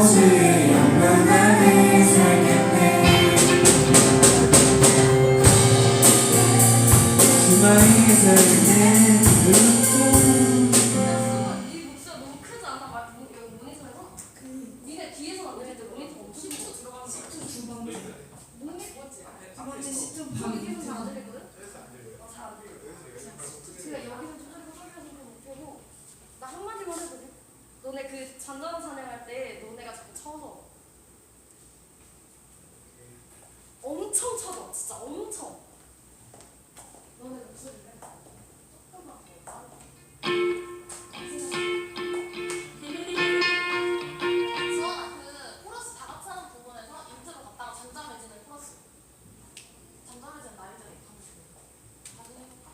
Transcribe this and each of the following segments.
호수에 영원하게 살겠네. 주말에 살겠네. 네 목소리가 너무 크지 않아? 여기 모니터에서? 니네 뒤에서 안 들릴 때 모니터 엄청 크게 들어가는 거 같아. 모니터 뭐지? 아버지 시점 저기 뒤에서 잘 안 들리거든? 잘 안 들려. 그냥 여기서 조절해서 소리가 좀 높고. 나 한마디만 해도 돼? 너네 그 잔잔한 사냥할 때 너네가 자꾸 쳐서 엄청 쳐져. 진짜 엄청. 너네 목소리를 조금만 수원아 그 코러스 다 같이 하는 부분에서 인트로 갔다가 잠잠해지는 코러스 잠잠해지는 나이들이 다시 해볼까?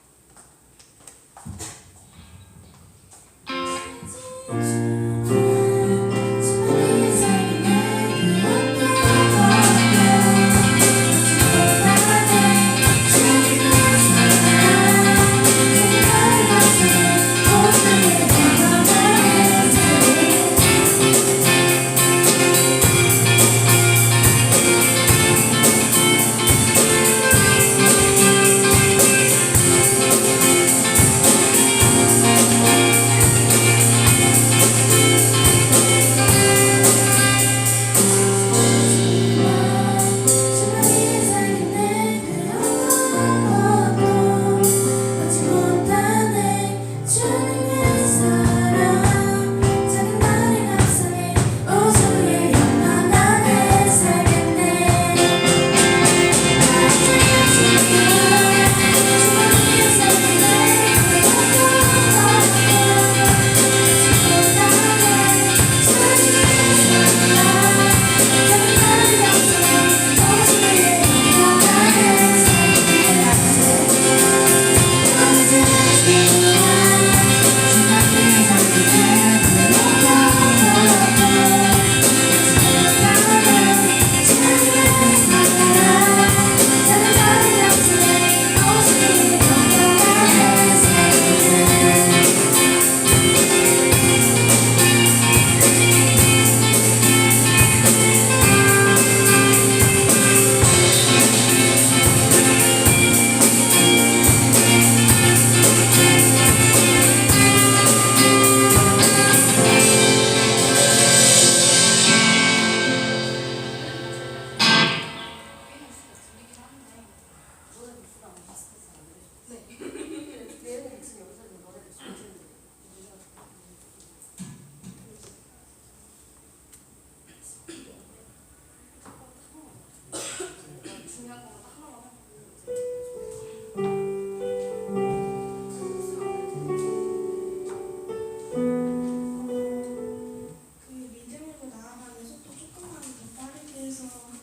그 리듬으로 나아가는 속도 조금만 더 빠르게 해서 하면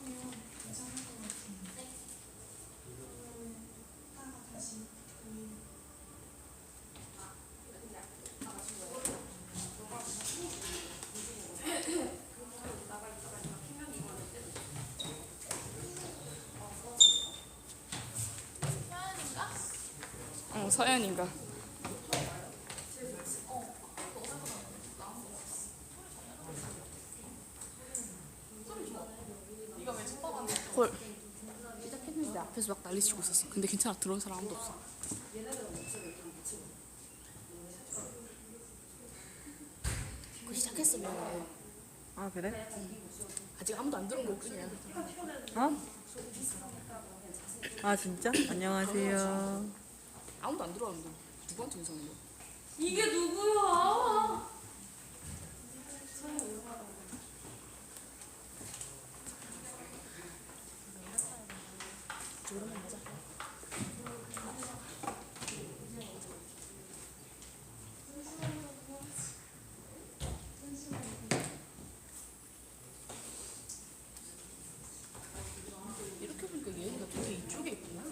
괜찮을 것 같아요. 그러면 하다가 다시 서연인가? 헐. 시작했는데 앞에서 막 난리치고 있었어. 근데 괜찮아. 들어온 사람 아무도 없어. 그 시작했으면 아 그래? 아직 아무도 안 들어온 걸 뿐이야. 어? 아 진짜? 안녕하세요. 아무도 안 들어왔는데 누구한테 인사하는 거야? 이게 누구야? 이렇게 보니까 얘가 되게 이쪽에 있구나.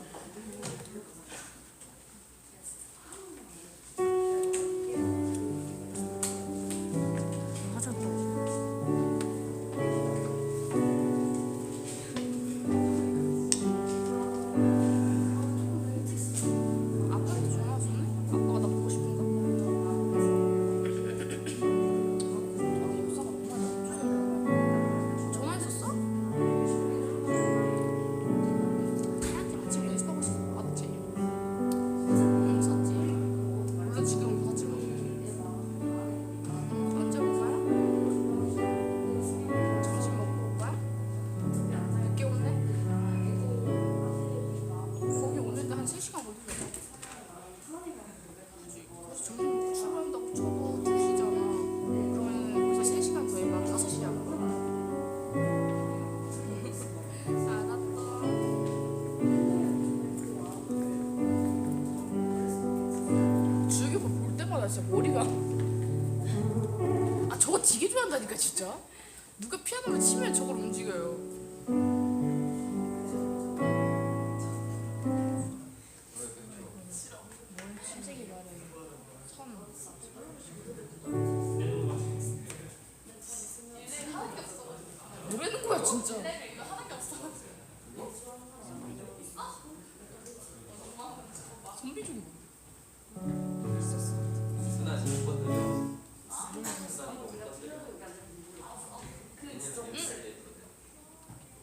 머리가. 아 저거 되게 좋아한다니까 진짜. 누가 피아노를 치면 저걸 움직여요. 솔직히 말해. 선. 뭐라는 거야 진짜. 이거 하는 게 없어가지고. 선비적이고.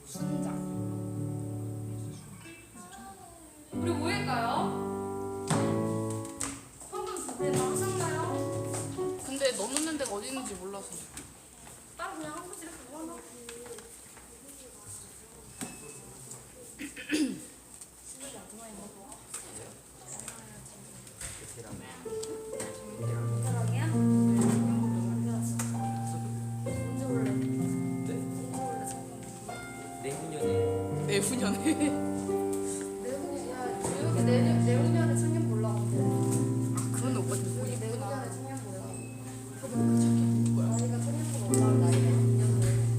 순장. 우리 뭐 할까요? 방금 두개 나오셨나요? 근데 넣는 데가 어디 있는지 몰라서. 따로 그냥 한 번씩 이렇게 모아놓고. 신경이 안 좋아 있나 봐. 베테랑이야? 언제 올래? 언제 올래? 잠깐. 내후년에 내후년에. 내후년에 청년 보려고. 아 그런 오빠 들 우리 보이구나. 내후년에 청년 보려고. 그 자기 누구야? 나이가 청년보다 올라올 나이네. 2년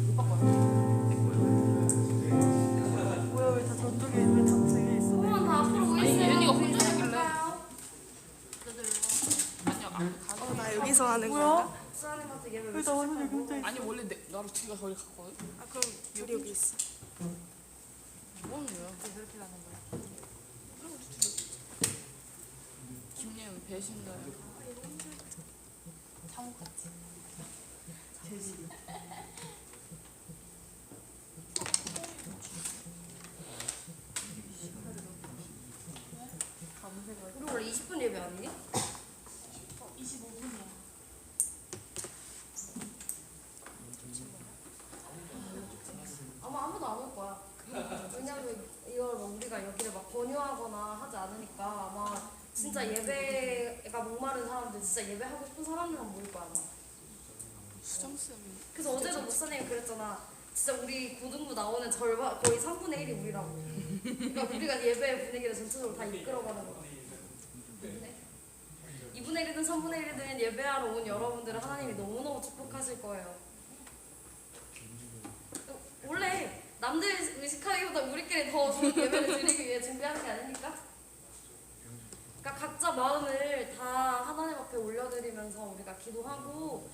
오빠 거야. 뭐야 왜 다 저쪽에 왜 당생에 있어? 후원 다 앞으로 아니, 모이세요. 예은이가 혼자 하길래. 할까요? 아니야. 가서. 나 여기서 하는 뭐야? 수아님한테 예배 왜 나 완전 여기 혼자 있어? 아니 원래 나로 뒤가 거기 갔거든. 아 그럼 우리 여기 있어. 뭐 하는 거야? 그렇게 가는 거야? 김예은 배신자야. 사무 같지. 우리 원래 20분 예배 아니니? 25분이야. 아마 아무도 안 올 거야. 왜냐면 이걸 뭐 우리가 여기를 막 권유하거나 하지 않으니까 아마 진짜 예배가 목마른 사람들, 진짜 예배하고 싶은 사람들만 모일 거야 아마. 수정 쌤. 그래서 어제도 목사님이 그랬잖아. 진짜 우리 고등부 나오는 절반, 거의 3분의 1이 우리라고. 그러니까 우리가 예배 분위기를 전체적으로 다 이끌어가는 거야. 네. 2분의 1이든 3분의 1이든 예배하러 온 여러분들을 하나님이 너무너무 축복하실 거예요. 원래 남들 의식하기보다 우리끼리 더 좋은 예배를 드리기 위해 준비하는 게 아닙니까? 그러니까 각자 마음을 다 하나님 앞에 올려드리면서 우리가 기도하고,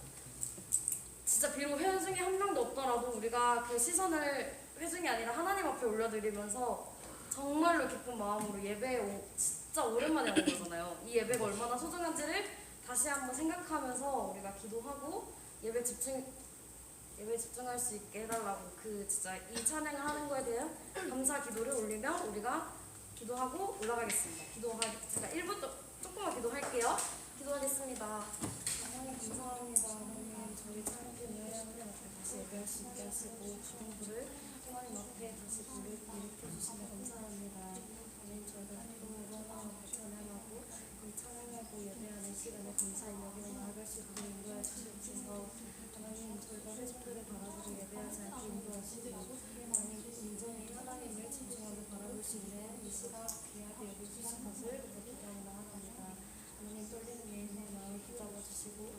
진짜 비록 회중이 한 명도 없더라도 우리가 그 시선을 회중이 아니라 하나님 앞에 올려드리면서 정말로 기쁜 마음으로 예배에 진짜 오랜만에 온 거잖아요. 이 예배가 얼마나 소중한지를 다시 한번 생각하면서 우리가 기도하고 예배 집중할 수 있게 해달라고, 그 진짜 이 찬양을 하는 거에 대한 감사 기도를 올리며 우리가 기도하고 올라가겠습니다. 제가 1분 조금만 기도할게요. 기도하겠습니다. 하나님 감사합니다. 하나님 저희 찬양을 위해 하나님 앞에 다시 예배할 수 있게 하시고 주님들을 하나님 앞에 다시 일으켜 주시며 감사합니다. 하나님 저희가 기도로 하나님 앞에 찬양하고 찬양하고 예배하는 시간에 감사히 여기로 나아갈 수 있도록 인도해 주시옵소서. 하나님 저희가 회중들을 바라보고 예배하지 않게 인도하시고, 하나님 온전히 하나님을 진정하게 바라볼 수 있는 이 시간 귀하게 여겨주신 것을 기도하며 나아갑니다. 하나님 떨리는 예인의 마음을 붙잡아 주시고,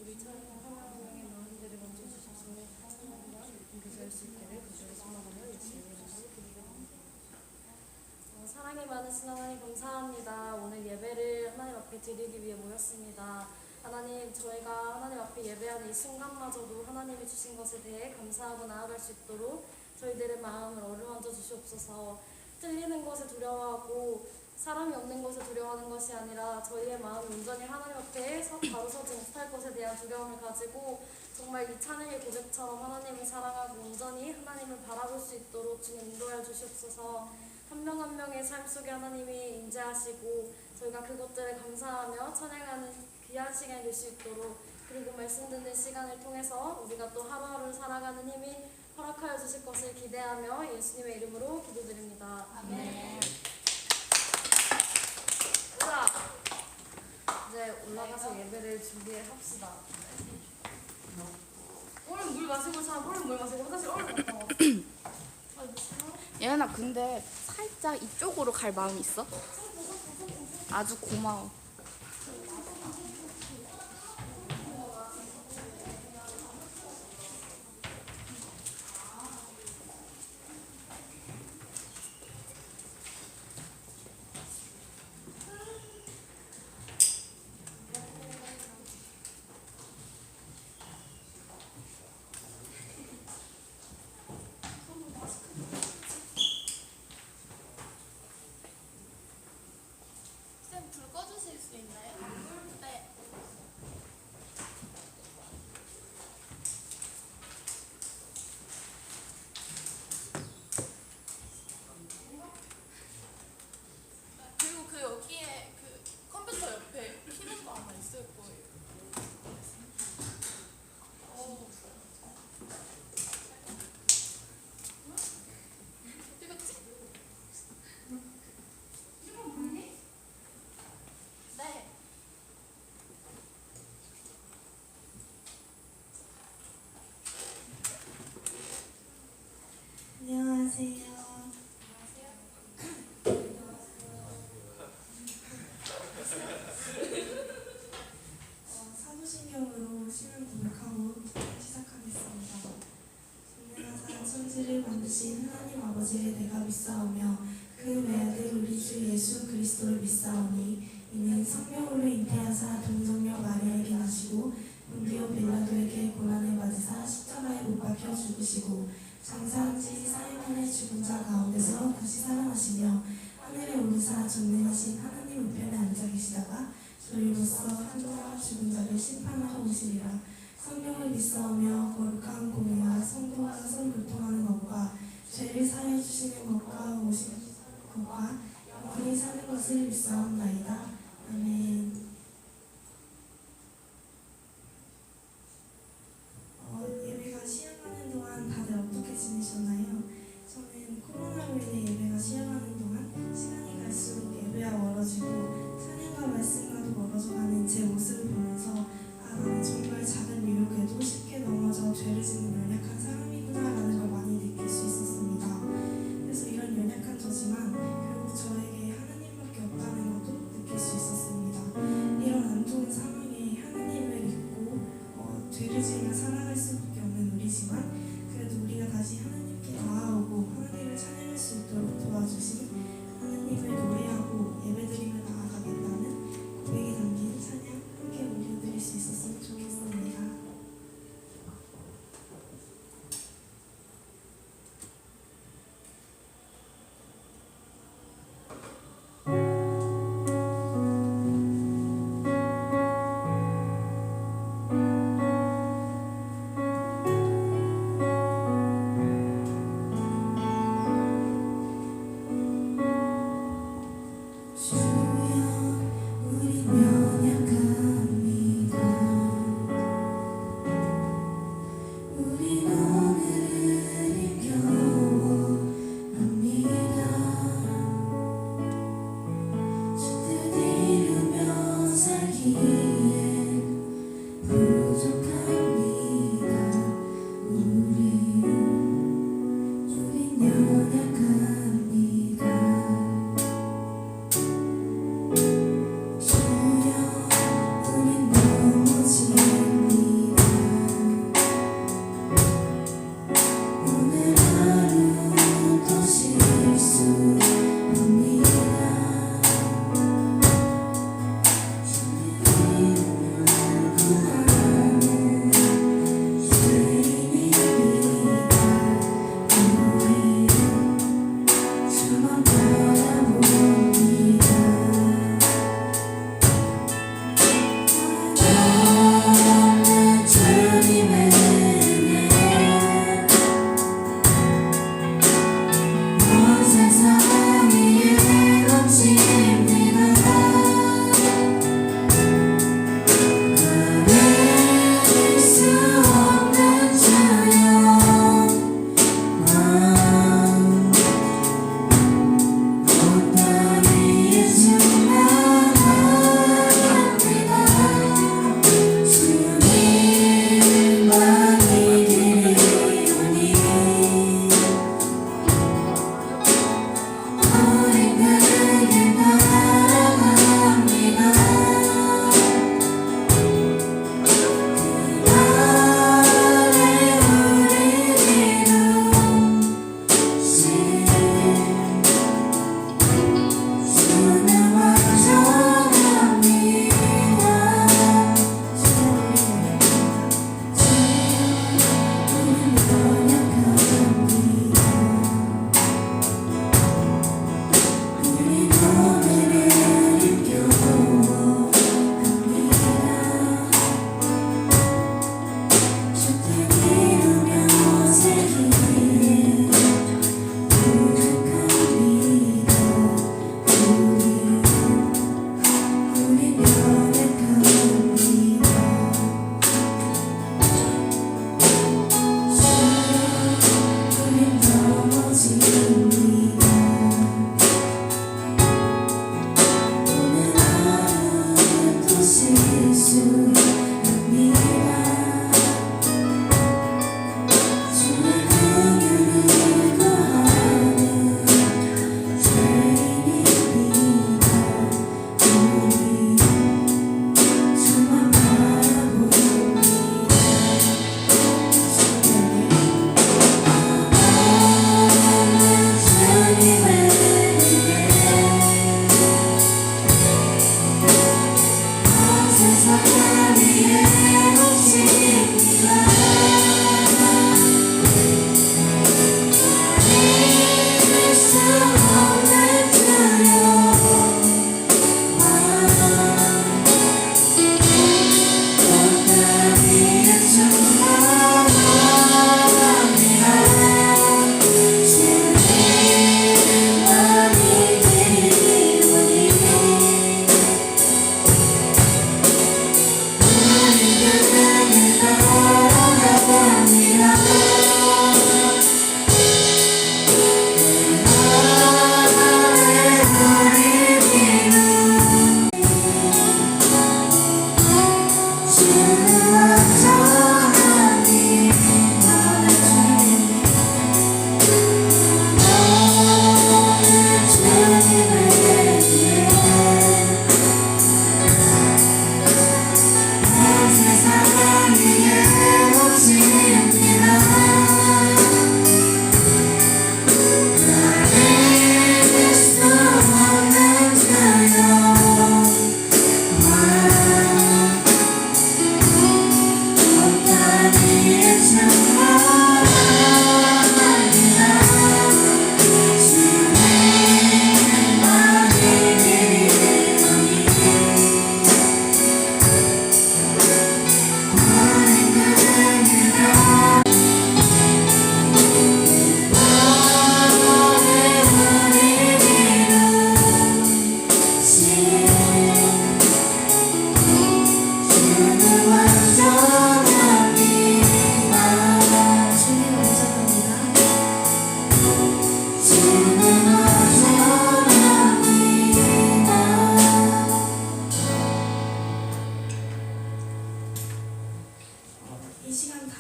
우리 찬양 한 명의 마음들을 만져주셔서 하나님과 교제할 수 있기를 간절히 소망하며 예수님의 이름으로 기도합니다. 사랑이 많으신 하나님 감사합니다. 오늘 예배를 하나님 앞에 드리기 위해 모였습니다. 하나님 저희가 하나님 앞에 예배하는 이 순간마저도 하나님이 주신 것에 대해 감사하고 나아갈 수 있도록 저희들의 마음을 어루만져 주시옵소서. 틀리는 것에 두려워하고 사람이 없는 것에 두려워하는 것이 아니라 저희의 마음이 온전히 하나님 앞에 바로 서지 못할 것에 대한 두려움을 가지고 정말 이 찬양의 고백처럼 하나님을 사랑하고 온전히 하나님을 바라볼 수 있도록 주님 인도하여 주시옵소서. 한 명 한 명의 삶 속에 하나님이 임재하시고 저희가 그것들을 감사하며 찬양하는 귀한 시간이 될 수 있도록, 그리고 말씀 듣는 시간을 통해서 우리가 또 하루하루를 살아가는 힘이 허락하여 주실 것을 기대하며 예수님의 이름으로 기도드립니다. 아멘. 자, 이제 올라가서 예배를 준비합시다. 얼른 물 마시고 얼른 물 마시고 화장실 얼른 갔다 와. 예은아 근데 살짝 이쪽으로 갈 마음이 있어? 아주 고마워. 주신 하나님 아버지를 내가 믿사오며 그 외아들 우리 주 예수 그리스도를 믿사오니 이는 성령으로 잉태하사 동정녀 마리아에게 나시고 본디오 빌라도에게 고난을 받으사 십자가에 못 박혀 죽으시고 장사한 지 4일 만에 죽은 자 가운데서 다시 살아나시며 하늘에 오르사 전능하신 하나님 우편에 앉아 계시다가 저희로서 한동안 죽은 자를 심판하러 오시리라. 성령을 믿사오며 거룩한 공의와 성도와 서로 교통하는 것과 죄를 사하여 주시는 것과 오신 것과 영원히 사는 것을 믿사옵나이다. 아멘. 예배가 시작하는 동안 다들 어떻게 지내셨나요? 저는 코로나로 인해 예배가 시작하는 동안 시간이 갈수록 예배와 멀어지고 찬양과 말씀과도 멀어져가는 제 모습을 보면서 나는 정말 작은 유혹에도 쉽게 넘어져 죄를 짓는 연약한 사람이구나라는 걸 많이 느낄 수 있었습니다. 그래서 이런 연약한 저지만 결국 저에게 하나님밖에 없다는 것도 느낄 수 있었습니다. 이런 안 좋은 상황에 하나님을 믿고 죄를 지으며 살아갈 수밖에 없는 우리지만 그래도 우리가 다시 하나님께 나아오고 하나님을 찬양할 수 있도록 도와주신 하나님을 노래하고 예배드리며 나아가겠다는 고백이 담긴 찬양 함께 올려드릴 수 있었으면 좋겠습니다. 주의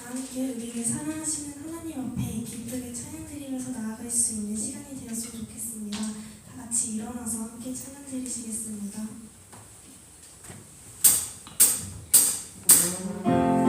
함께 우리를 사랑하시는 하나님 앞에 기쁘게 찬양드리면서 나아갈 수 있는 시간이 되었으면 좋겠습니다. 다 같이 일어나서 함께 찬양드리시겠습니다. 내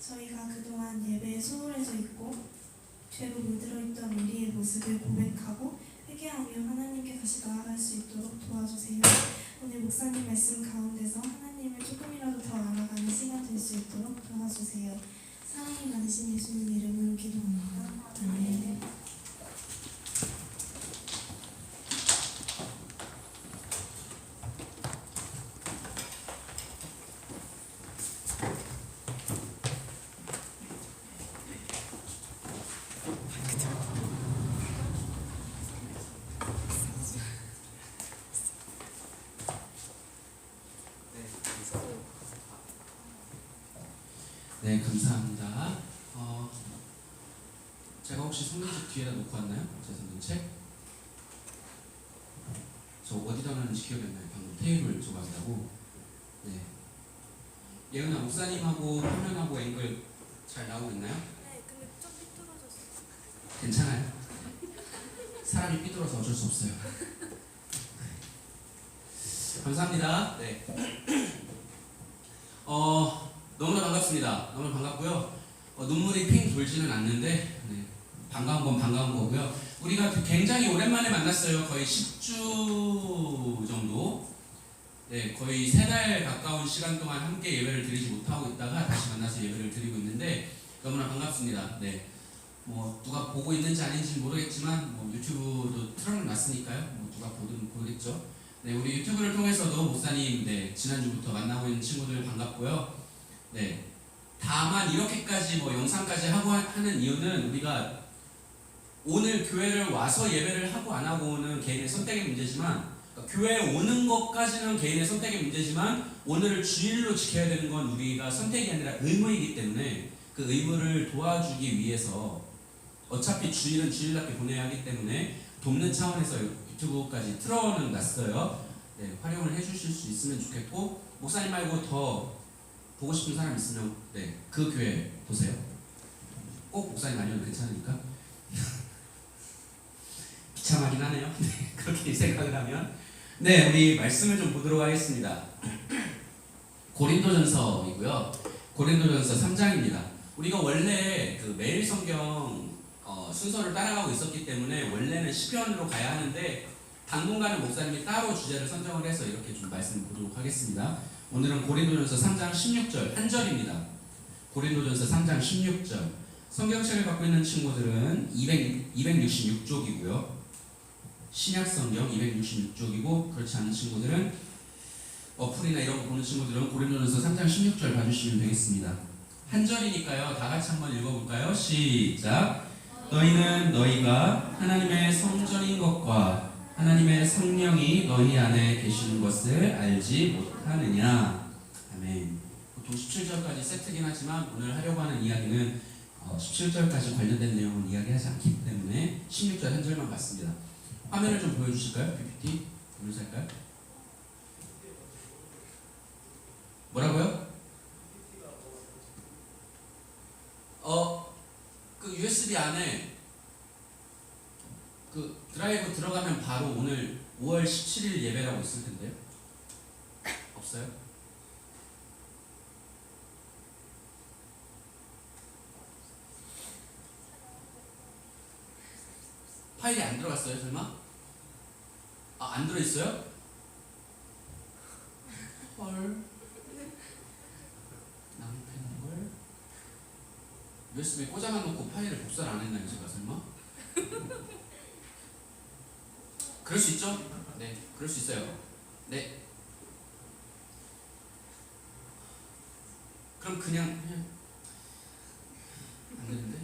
저희가 그동안 예배에 소홀해져 있고 죄로 물들어 있던 우리의 모습을 고백하고 회개하며 하나님께 다시 나아갈 수 있도록 도와주세요. 오늘 목사님 말씀 가운데서 하나님을 조금이라도 더 알아가는 시간 될 수 있도록 도와주세요. 사랑이 많으신 예수님 이름으로 기도합니다. 아멘. 네, 감사합니다. 제가 혹시 성경책 뒤에다 놓고 왔나요? 제 성경책? 저 어디다 놨는지 기억이 안 나요. 방금 테이블 조각이라고. 네. 예은아, 목사님하고 화면하고 앵글 잘 나오고 있나요? 네, 근데 좀 삐뚤어졌어. 괜찮아요. 사람이 삐뚤어서 어쩔 수 없어요. 감사합니다. 네. 너무나 반갑습니다. 너무 반갑고요. 눈물이 핑 돌지는 않는데 네, 반가운 건 반가운 거고요. 우리가 굉장히 오랜만에 만났어요. 거의 10주 정도. 네, 거의 3달 가까운 시간 동안 함께 예배를 드리지 못하고 있다가 다시 만나서 예배를 드리고 있는데 너무나 반갑습니다. 네. 뭐 누가 보고 있는지 아닌지 모르겠지만 뭐 유튜브도 틀어놨으니까요. 뭐 누가 보든 보겠죠. 네, 우리 유튜브를 통해서도 목사님 네, 지난주부터 만나고 있는 친구들 반갑고요. 네, 다만 이렇게까지 뭐 영상까지 하고 하는 이유는 우리가 오늘 교회를 와서 예배를 하고 안 하고는 개인의 선택의 문제지만 그러니까 교회에 오는 것까지는 개인의 선택의 문제지만 오늘을 주일로 지켜야 되는 건 우리가 선택이 아니라 의무이기 때문에 그 의무를 도와주기 위해서 어차피 주일은 주일답게 보내야 하기 때문에 돕는 차원에서 유튜브까지 틀어는 놨어요. 네, 활용을 해주실 수 있으면 좋겠고 목사님 말고 더 보고 싶은 사람 있으면 네, 그 교회 보세요. 꼭 목사님 아니어도 괜찮으니까. 비참하긴 하네요. 네, 그렇게 생각을 하면 네, 우리 말씀을 좀 보도록 하겠습니다. 고린도전서이고요. 고린도전서 3장입니다. 우리가 원래 그 매일 성경 순서를 따라가고 있었기 때문에 원래는 시편으로 가야 하는데 당분간은 목사님이 따로 주제를 선정을 해서 이렇게 좀 말씀을 보도록 하겠습니다. 오늘은 고린도전서 3장 16절 한 절입니다. 고린도전서 3장 16절. 성경책을 갖고 있는 친구들은 266쪽이고요. 신약성경 266쪽이고 그렇지 않은 친구들은 어플이나 이런 거 보는 친구들은 고린도전서 3장 16절 봐주시면 되겠습니다. 한 절이니까요. 다 같이 한번 읽어볼까요? 시작. 너희는 너희가 하나님의 성전인 것과 하나님의 성령이 너희 안에 계시는 것을 알지 못하느냐. 아멘. 보통 17절까지 세트긴 하지만 오늘 하려고 하는 이야기는 17절까지 관련된 내용은 이야기하지 않기 때문에 16절 한 절만 봤습니다. 화면을 좀 보여주실까요? PPT 보여주실까요? 뭐라고요? 그 USB 안에 그 드라이브 들어가면 바로 오늘 5월 17일 예배라고 있을 텐데요. 없어요? 파일이 안 들어갔어요, 설마? 안 들어있어요? 헐. 낭패는 USB에 꽂아만 놓고 파일을 복사를 안 했나요, 제가 설마? 그럴 수 있죠? 네, 그럴 수 있어요. 네. 그럼 그냥 안 되는데?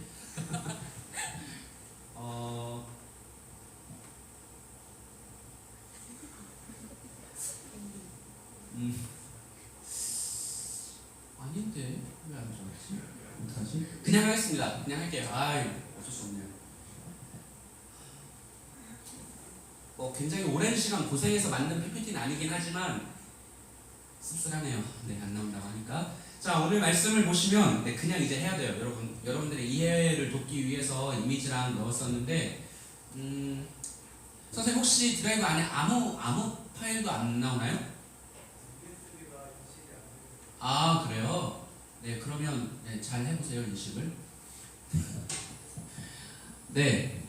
아닌데 왜 안 들어갔지? 어떡하지? 그냥 하겠습니다. 그냥 할게요. 어쩔 수 없네요. 굉장히 오랜 시간 고생해서 만든 PPT는 아니긴 하지만 씁쓸하네요. 네, 안 나온다고 하니까. 자, 오늘 말씀을 보시면 네, 그냥 이제 해야 돼요. 여러분들의 이해를 돕기 위해서 이미지랑 넣었었는데 선생님 혹시 드라이브 안에 아무 파일도 안 나오나요? 그래요? 네, 그러면 네, 잘 해보세요, 인식을. 네.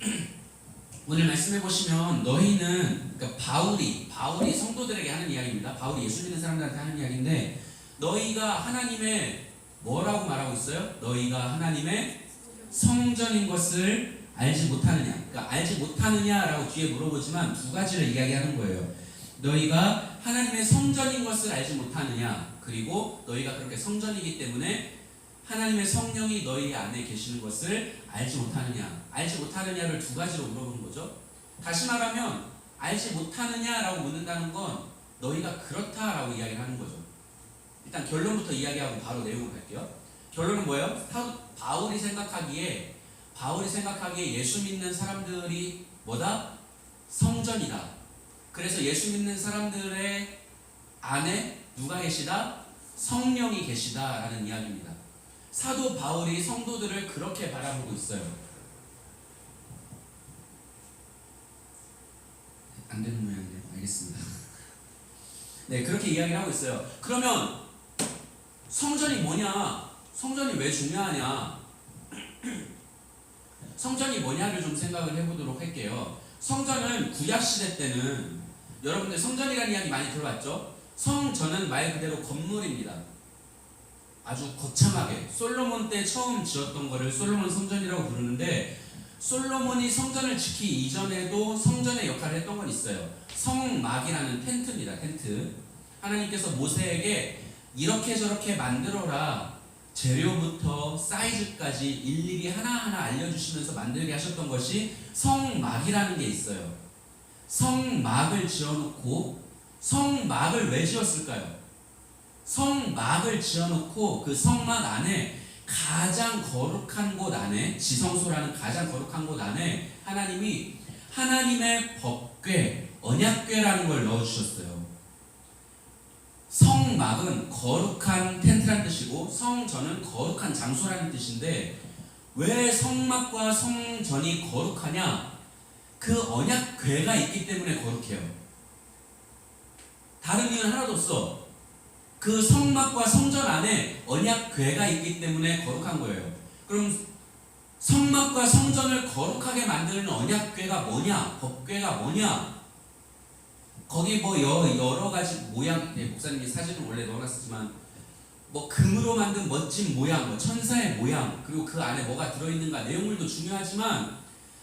오늘 말씀해 보시면 너희는, 그러니까 바울이 성도들에게 하는 이야기입니다. 바울이 예수 믿는 사람들한테 하는 이야기인데, 너희가 하나님의 뭐라고 말하고 있어요? 너희가 하나님의 성전인 것을 알지 못하느냐. 그러니까 알지 못하느냐라고 뒤에 물어보지만 두 가지를 이야기하는 거예요. 너희가 하나님의 성전인 것을 알지 못하느냐. 그리고 너희가 그렇게 성전이기 때문에 하나님의 성령이 너희 안에 계시는 것을 알지 못하느냐. 알지 못하느냐를 두 가지로 물어보는 거죠. 다시 말하면 알지 못하느냐라고 묻는다는 건 너희가 그렇다라고 이야기를 하는 거죠. 일단 결론부터 이야기하고 바로 내용으로 갈게요. 결론은 뭐예요? 바울이 생각하기에 예수 믿는 사람들이 뭐다? 성전이다. 그래서 예수 믿는 사람들의 안에 누가 계시다? 성령이 계시다라는 이야기입니다. 사도 바울이 성도들을 그렇게 바라보고 있어요. 안 되는 모양이네요. 알겠습니다. 네, 그렇게 이야기를 하고 있어요. 그러면 성전이 뭐냐? 성전이 왜 중요하냐? 성전이 뭐냐를 좀 생각을 해보도록 할게요. 성전은 구약시대 때는 여러분들 성전이라는 이야기 많이 들어봤죠? 성전은 말 그대로 건물입니다. 아주 거창하게 솔로몬 때 처음 지었던 거를 솔로몬 성전이라고 부르는데, 솔로몬이 성전을 짓기 이전에도 성전의 역할을 했던 건 있어요. 성막이라는 텐트입니다. 텐트. 하나님께서 모세에게 이렇게 저렇게 만들어라, 재료부터 사이즈까지 일일이 하나하나 알려주시면서 만들게 하셨던 것이 성막이라는 게 있어요. 성막을 지어놓고, 성막을 왜 지었을까요? 성막을 지어놓고 그 성막 안에 가장 거룩한 곳 안에, 지성소라는 가장 거룩한 곳 안에 하나님이 하나님의 법궤, 언약궤라는 걸 넣어주셨어요. 성막은 거룩한 텐트란 뜻이고 성전은 거룩한 장소라는 뜻인데, 왜 성막과 성전이 거룩하냐? 그 언약궤가 있기 때문에 거룩해요. 다른 이유는 하나도 없어. 그 성막과 성전 안에 언약궤가 있기 때문에 거룩한 거예요. 그럼 성막과 성전을 거룩하게 만드는 언약궤가 뭐냐? 법궤가 뭐냐? 거기 뭐 여러 가지 모양, 목사님이 사진을 원래 넣어놨지만 뭐 금으로 만든 멋진 모양, 뭐 천사의 모양, 그리고 그 안에 뭐가 들어있는가, 내용물도 중요하지만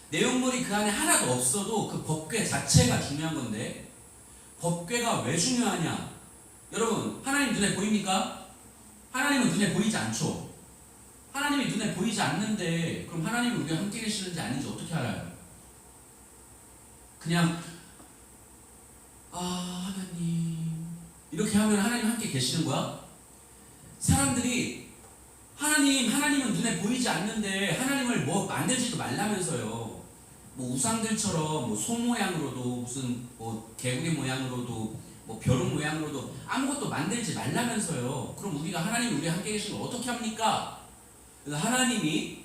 내용물이 그 안에 하나도 없어도 그 법궤 자체가 중요한 건데, 법궤가 왜 중요하냐? 여러분, 하나님 눈에 보입니까? 하나님은 눈에 보이지 않죠. 하나님이 눈에 보이지 않는데 그럼 하나님이 우리와 함께 계시는지 아닌지 어떻게 알아요? 그냥 하나님 이렇게 하면 하나님 함께 계시는 거야? 사람들이 하나님은 눈에 보이지 않는데 하나님을 뭐 만들지도 말라면서요. 뭐 우상들처럼 뭐 소 모양으로도, 무슨 뭐 개구리 모양으로도, 뭐 벼룩 모양으로도 아무것도 만들지 말라면서요. 그럼 우리가 하나님이 우리와 함께 계시는 걸 어떻게 합니까? 그래서 하나님이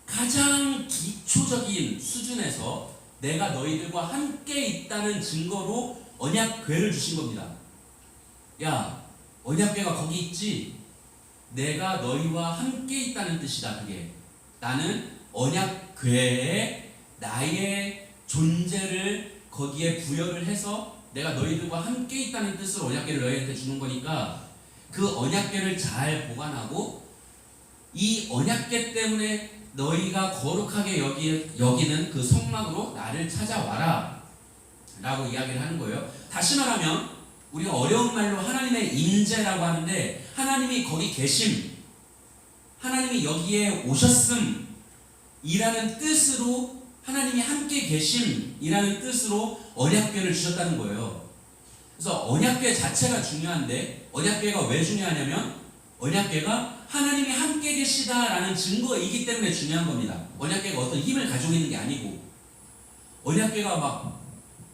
가장 기초적인 수준에서 내가 너희들과 함께 있다는 증거로 언약궤를 주신 겁니다. 야, 언약궤가 거기 있지? 내가 너희와 함께 있다는 뜻이다. 그게 나는 언약궤에 나의 존재를 거기에 부여를 해서 내가 너희들과 함께 있다는 뜻으로 언약궤를 너희한테 주는 거니까 그 언약궤를 잘 보관하고 이 언약궤 때문에 너희가 거룩하게 여기는 그 성막으로 나를 찾아와라 라고 이야기를 하는 거예요. 다시 말하면 우리가 어려운 말로 하나님의 임재라고 하는데, 하나님이 거기 계심, 하나님이 여기에 오셨음 이라는 뜻으로, 하나님이 함께 계심이라는 뜻으로 언약궤를 주셨다는 거예요. 그래서 언약궤 자체가 중요한데, 언약궤가 왜 중요하냐면 언약궤가 하나님이 함께 계시다라는 증거이기 때문에 중요한 겁니다. 언약궤가 어떤 힘을 가지고 있는 게 아니고, 언약궤가 막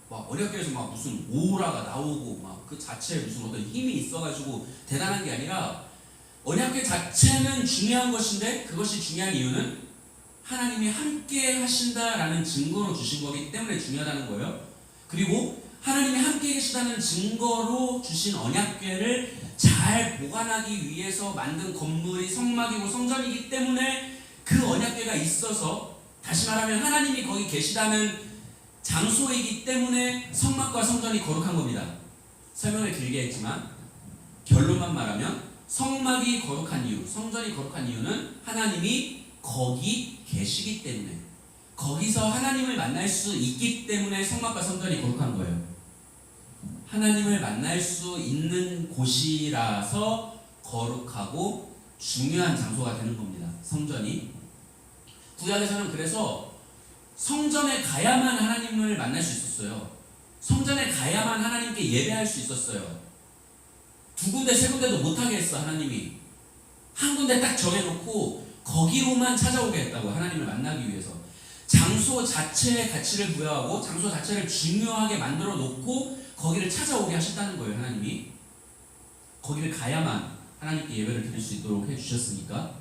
언약궤에서 막 무슨 오라가 나오고 막 그 자체에 무슨 어떤 힘이 있어가지고 대단한 게 아니라, 언약궤 자체는 중요한 것인데 그것이 중요한 이유는 하나님이 함께 하신다라는 증거로 주신 거기 때문에 중요하다는 거예요. 그리고 하나님이 함께 계시다는 증거로 주신 언약궤를 잘 잘 보관하기 위해서 만든 건물이 성막이고 성전이기 때문에 그 언약궤가 있어서, 다시 말하면 하나님이 거기 계시다는 장소이기 때문에 성막과 성전이 거룩한 겁니다. 설명을 길게 했지만 결론만 말하면 성막이 거룩한 이유, 성전이 거룩한 이유는 하나님이 거기 계시기 때문에, 거기서 하나님을 만날 수 있기 때문에 성막과 성전이 거룩한 거예요. 하나님을 만날 수 있는 곳이라서 거룩하고 중요한 장소가 되는 겁니다. 성전이. 구약에서는 그래서 성전에 가야만 하나님을 만날 수 있었어요. 성전에 가야만 하나님께 예배할 수 있었어요. 두 군데 세 군데도 못하게 했어. 하나님이 한 군데 딱 정해놓고 거기로만 찾아오게 했다고. 하나님을 만나기 위해서 장소 자체의 가치를 부여하고 장소 자체를 중요하게 만들어 놓고 거기를 찾아오게 하셨다는 거예요. 하나님이 거기를 가야만 하나님께 예배를 드릴 수 있도록 해주셨으니까.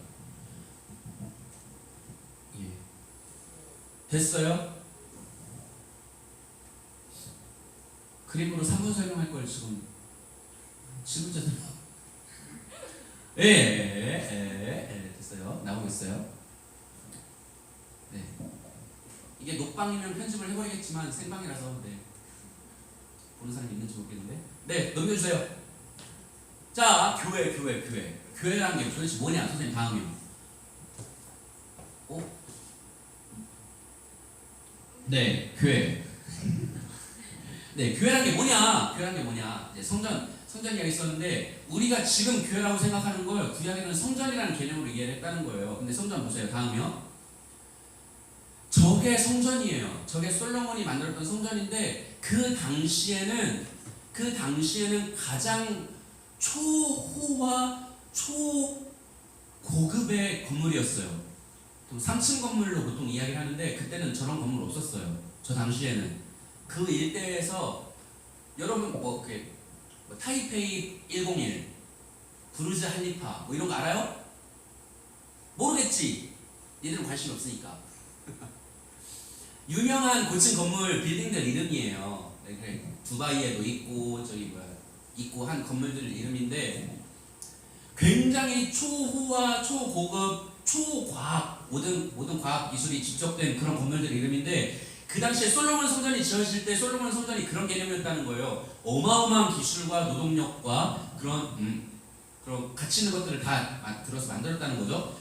예. 됐어요? 그림으로 3분 설명할 걸 지금 저는 됐어요. 나오고 있어요. 네. 이게 녹방이면 편집을 해버리겠지만 생방이라서 보는 사람이 있는지 모르겠는데. 네, 넘겨주세요. 자, 교회라는 게 도대체 뭐냐? 선생님 다음이요. 네, 교회. 네, 교회란 게 뭐냐? 이제 성전 이야기 있었는데, 우리가 지금 교회라고 생각하는 걸 구약에는 성전이라는 개념으로 이해를 했다는 거예요. 근데 성전 보세요. 다음이요. 저게 성전이에요. 저게 솔로몬이 만들었던 성전인데, 그 당시에는 가장 초호화 초고급의 건물이었어요. 3층 건물로 보통 이야기를 하는데, 그때는 저런 건물 없었어요. 저 당시에는. 그 일대에서 여러분 타이페이 101, 부르즈 할리파 이런 거 알아요? 모르겠지. 니들은 관심이 없으니까. 유명한 고층 건물 빌딩들 이름이에요. 두바이에도 있고 한 건물들 이름인데, 굉장히 초호화 초고급 초과학 모든 과학 기술이 집적된 그런 건물들 이름인데, 그 당시에 솔로몬 성전이 지어질 때 솔로몬 성전이 그런 개념이었다는 거예요. 어마어마한 기술과 노동력과 그런 가치 있는 것들을 다 들어서 만들었다는 거죠.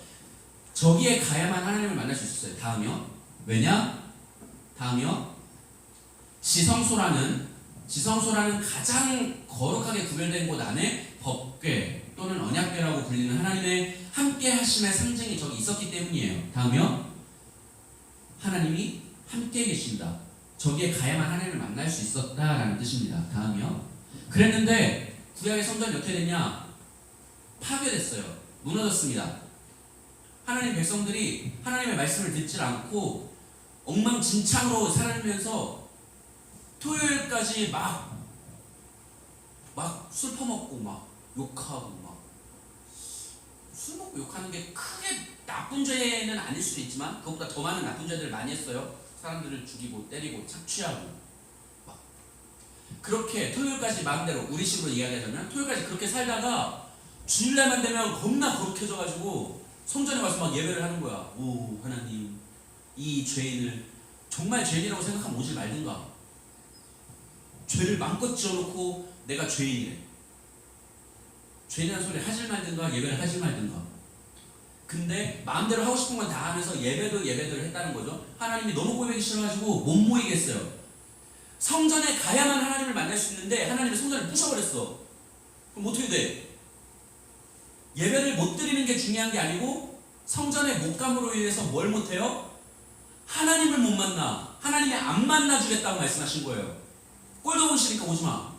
저기에 가야만 하나님을 만날 수 있었어요. 다음이요. 왜냐? 다음이요. 지성소라는 가장 거룩하게 구별된 곳 안에 법궤 또는 언약궤라고 불리는 하나님의 함께 하심의 상징이 저기 있었기 때문이에요. 다음이요. 하나님이 함께 계신다. 저기에 가야만 하나님을 만날 수 있었다라는 뜻입니다. 다음이요. 그랬는데 구약의 성전이 어떻게 됐냐? 파괴됐어요. 무너졌습니다. 하나님 백성들이 하나님의 말씀을 듣질 않고 엉망진창으로 살면서 토요일까지 막 술 퍼먹고 막 욕하고 술 먹고 욕하는 게 크게 나쁜 죄는 아닐 수도 있지만 그것보다 더 많은 나쁜 죄들을 많이 했어요. 사람들을 죽이고 때리고 착취하고 막 그렇게 토요일까지 마음대로 우리식으로 이야기하자면 토요일까지 그렇게 살다가 주일날만 되면 겁나 거룩해져가지고 성전에 와서 막 예배를 하는 거야. 오 하나님, 이 죄인을 정말 죄인이라고 생각하면 오지 말든가. 죄를 마음껏 지어놓고 내가 죄인이래. 죄인이라는 소리 하질 말든가 예배를 하질 말든가. 근데 마음대로 하고 싶은 건 다 하면서 예배를 했다는 거죠. 하나님이 너무 꼴보기 싫어가지고 못 모이겠어요. 성전에 가야만 하나님을 만날 수 있는데 하나님이 성전을 부셔버렸어. 그럼 어떻게 돼? 예배를 못 드리는 게 중요한 게 아니고 성전에 못 감으로 인해서 뭘 못해요? 하나님을 못 만나. 하나님이 안 만나주겠다고 말씀하신 거예요. 꼴도 보기 싫으니까 오지마.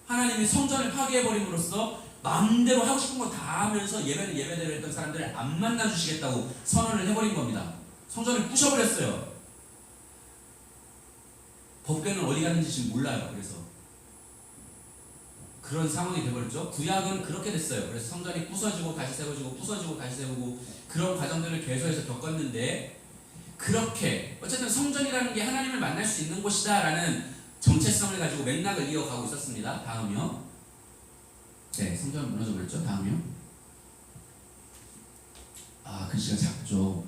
하나님이 성전을 파괴해버림으로써 마음대로 하고 싶은 거 다 하면서 예배대로 했던 사람들을 안 만나주시겠다고 선언을 해버린 겁니다. 성전을 부셔버렸어요. 법궤는 어디 갔는지 지금 몰라요. 그래서 그런 상황이 돼버렸죠. 구약은 그렇게 됐어요. 그래서 성전이 부서지고 다시 세워지고 부서지고 다시 세우고 그런 과정들을 계속해서 겪었는데, 그렇게 어쨌든 성전이라는 게 하나님을 만날 수 있는 곳이다 라는 정체성을 가지고 맥락을 이어가고 있었습니다. 다음이요. 네, 성전 무너져 버렸죠. 다음이요. 글씨가 작죠.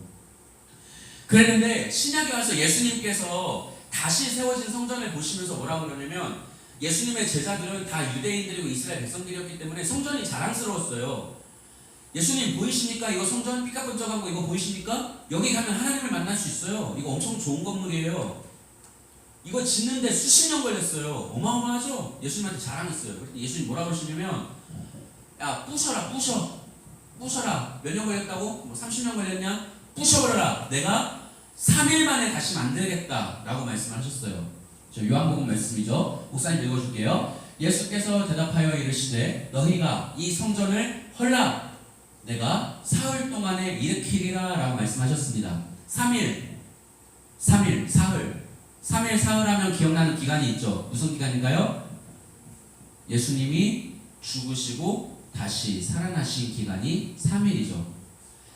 그랬는데 신약에 와서 예수님께서 다시 세워진 성전을 보시면서 뭐라고 그러냐면 예수님의 제자들은 다 유대인들이고 이스라엘 백성들이었기 때문에 성전이 자랑스러웠어요. 예수님 보이십니까? 이거 성전 삐까뻔쩍한 거 이거 보이십니까? 여기 가면 하나님을 만날 수 있어요. 이거 엄청 좋은 건물이에요. 이거 짓는데 수십 년 걸렸어요. 어마어마하죠? 예수님한테 자랑했어요. 예수님 뭐라 그러시냐면 야 부셔라 부셔라. 몇 년 걸렸다고? 뭐 30년 걸렸냐? 부셔버려라. 내가 3일 만에 다시 만들겠다 라고 말씀하셨어요. 저 요한복음 말씀이죠. 목사님 읽어줄게요. 예수께서 대답하여 이르시되 너희가 이 성전을 헐라 내가 사흘 동안에 일으키리라 라고 말씀하셨습니다. 3일 사흘 하면 기억나는 기간이 있죠. 무슨 기간인가요? 예수님이 죽으시고 다시 살아나신 기간이 3일이죠.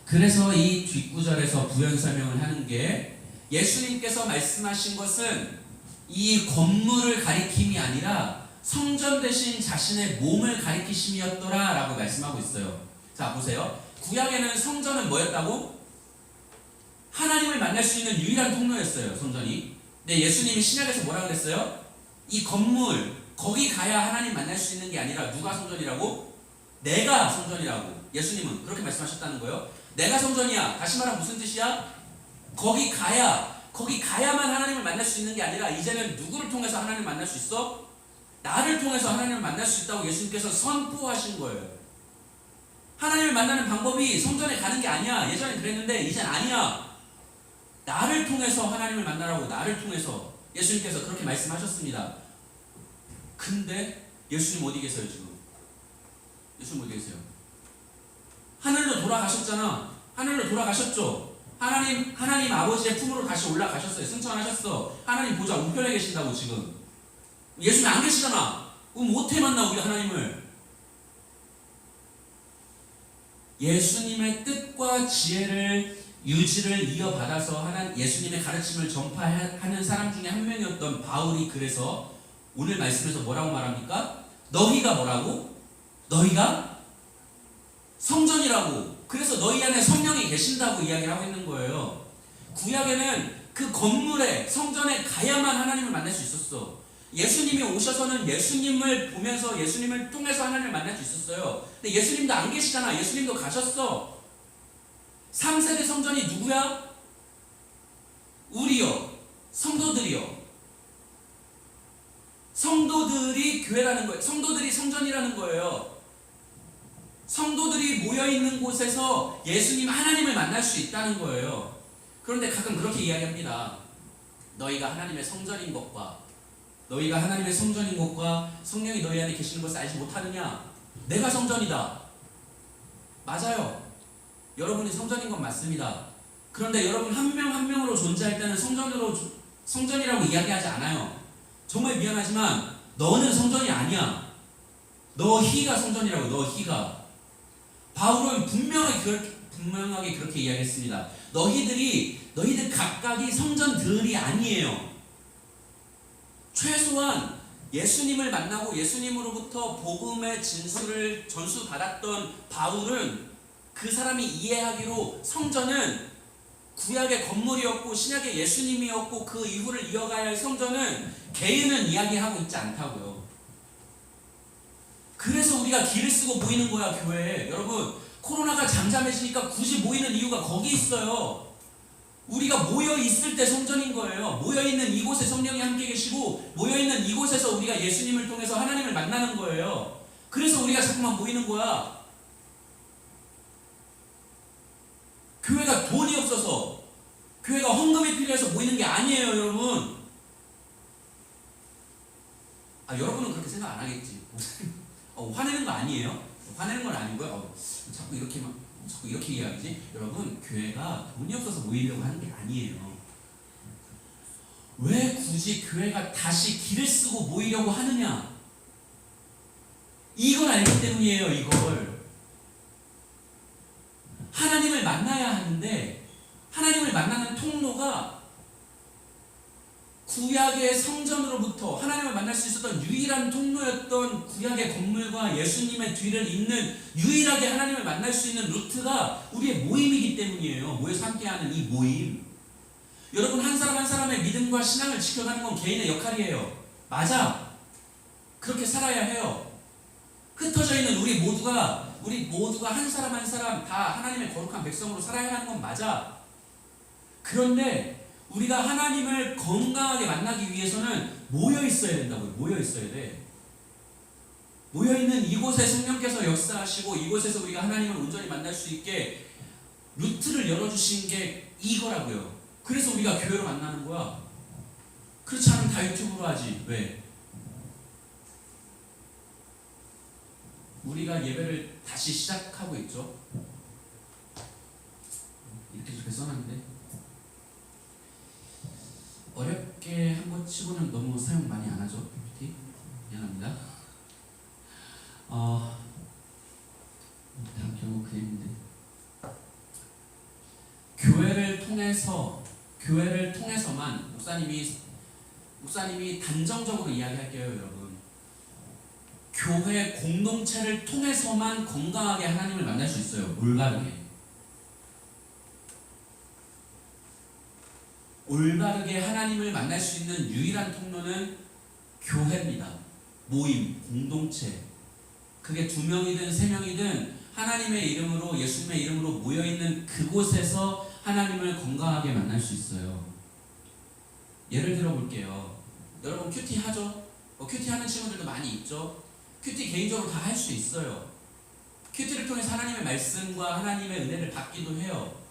그래서 이 뒷구절에서 부연 설명을 하는 게 예수님께서 말씀하신 것은 이 건물을 가리킴이 아니라 성전 대신 자신의 몸을 가리키심이었더라 라고 말씀하고 있어요. 자 보세요. 구약에는 성전은 뭐였다고? 하나님을 만날 수 있는 유일한 통로였어요. 성전이. 근데 예수님이 신약에서 뭐라 그랬어요? 이 건물 거기 가야 하나님 만날 수 있는 게 아니라 누가 성전이라고? 내가 성전이라고. 예수님은 그렇게 말씀하셨다는 거예요. 내가 성전이야. 다시 말하면 무슨 뜻이야? 거기 가야만 하나님을 만날 수 있는 게 아니라 이제는 누구를 통해서 하나님을 만날 수 있어? 나를 통해서 하나님을 만날 수 있다고 예수님께서 선포하신 거예요. 하나님을 만나는 방법이 성전에 가는 게 아니야. 예전에 그랬는데 이젠 아니야. 나를 통해서 하나님을 만나라고. 나를 통해서 예수님께서 그렇게 말씀하셨습니다. 근데 예수님 어디 계세요 지금? 예수님 어디 계세요? 하늘로 돌아가셨잖아. 하늘로 돌아가셨죠. 하나님 아버지의 품으로 다시 올라가셨어요. 승천하셨어. 하나님 보좌 우편에 계신다고 지금. 예수님 안 계시잖아. 그럼 어떻게 만나 우리 하나님을? 예수님의 뜻과 지혜를 유지를 이어받아서 예수님의 가르침을 전파하는 사람 중에 한 명이었던 바울이 그래서 오늘 말씀에서 뭐라고 말합니까? 너희가 뭐라고? 너희가 성전이라고. 그래서 너희 안에 성령이 계신다고 이야기를 하고 있는 거예요. 구약에는 그 건물에 성전에 가야만 하나님을 만날 수 있었어. 예수님이 오셔서는 예수님을 보면서 예수님을 통해서 하나님을 만날 수 있었어요. 근데 예수님도 안 계시잖아. 예수님도 가셨어. 3세대 성전이 누구야? 우리요. 성도들이요. 성도들이 교회라는 거예요. 성도들이 성전이라는 거예요. 성도들이 모여있는 곳에서 예수님 하나님을 만날 수 있다는 거예요. 그런데 가끔 그렇게 이야기합니다. 너희가 하나님의 성전인 것과 성령이 너희 안에 계시는 것을 알지 못하느냐? 내가 성전이다. 맞아요. 여러분이 성전인 건 맞습니다. 그런데 여러분 한 명 한 명으로 존재할 때는 성전이라고 이야기하지 않아요. 정말 미안하지만 너는 성전이 아니야. 너희가 성전이라고. 너희가. 바울은 분명하게 그렇게 이야기했습니다. 너희들 각각이 성전들이 아니에요. 최소한 예수님을 만나고 예수님으로부터 복음의 진수를 전수받았던 바울은 그 사람이 이해하기로 성전은 구약의 건물이었고 신약의 예수님이었고 그 이후를 이어가야 할 성전은 개인은 이야기하고 있지 않다고요. 그래서 우리가 길을 쓰고 모이는 거야, 교회에. 여러분, 코로나가 잠잠해지니까 굳이 모이는 이유가 거기 있어요. 우리가 모여있을 때 성전인 거예요. 모여있는 이곳에 성령이 함께 계시고 모여있는 이곳에서 우리가 예수님을 통해서 하나님을 만나는 거예요. 그래서 우리가 자꾸만 모이는 거야. 교회가 돈이 없어서, 교회가 헌금이 필요해서 모이는 게 아니에요, 여러분. 여러분은 그렇게 생각 안 하겠지. 화내는 거 아니에요? 화내는 건 아니고요. 자꾸 이렇게 이야기하지? 여러분, 교회가 돈이 없어서 모이려고 하는 게 아니에요. 왜 굳이 교회가 다시 길을 쓰고 모이려고 하느냐? 이걸 알기 때문이에요, 이걸. 하나님을 만나야 하는데 하나님을 만나는 통로가 구약의 성전으로부터 하나님을 만날 수 있었던 유일한 유일한 통로였던 구약의 건물과 예수님의 뒤를 잇는 유일하게 하나님을 만날 수 있는 루트가 우리의 모임이기 때문이에요. 모여서 함께하는 이 모임. 여러분, 한 사람 한 사람의 믿음과 신앙을 지켜가는 건 개인의 역할이에요. 맞아. 그렇게 살아야 해요. 흩어져 있는 우리 모두가 한 사람 한 사람 다 하나님의 거룩한 백성으로 살아야 하는 건 맞아. 그런데 우리가 하나님을 건강하게 만나기 위해서는 모여 있어야 된다고요. 모여 있어야 돼. 모여 있는 이곳에 성령께서 역사하시고 이곳에서 우리가 하나님을 온전히 만날 수 있게 루트를 열어주신 게 이거라고요. 그래서 우리가 교회로 만나는 거야. 그렇지 않으면 다 유튜브로 하지. 왜? 우리가 예배를 다시 시작하고 있죠. 이렇게 좋게 써놨는데 어렵게 한 것 치고는 너무 사용 많이 안 하죠. PPT 미안합니다. 다 결국 그림인데 교회를 통해서만 목사님이 단정적으로 이야기할게요, 여러분. 교회 공동체를 통해서만 건강하게 하나님을 만날 수 있어요. 올바르게 하나님을 만날 수 있는 유일한 통로는 교회입니다. 모임, 공동체. 그게 2명이든 3명이든 하나님의 이름으로, 예수님의 이름으로 모여있는 그곳에서 하나님을 건강하게 만날 수 있어요. 예를 들어 볼게요. 여러분 큐티 하죠? 큐티 하는 친구들도 많이 있죠? 큐티 개인적으로 다 할 수 있어요. 큐티를 통해서 하나님의 말씀과 하나님의 은혜를 받기도 해요.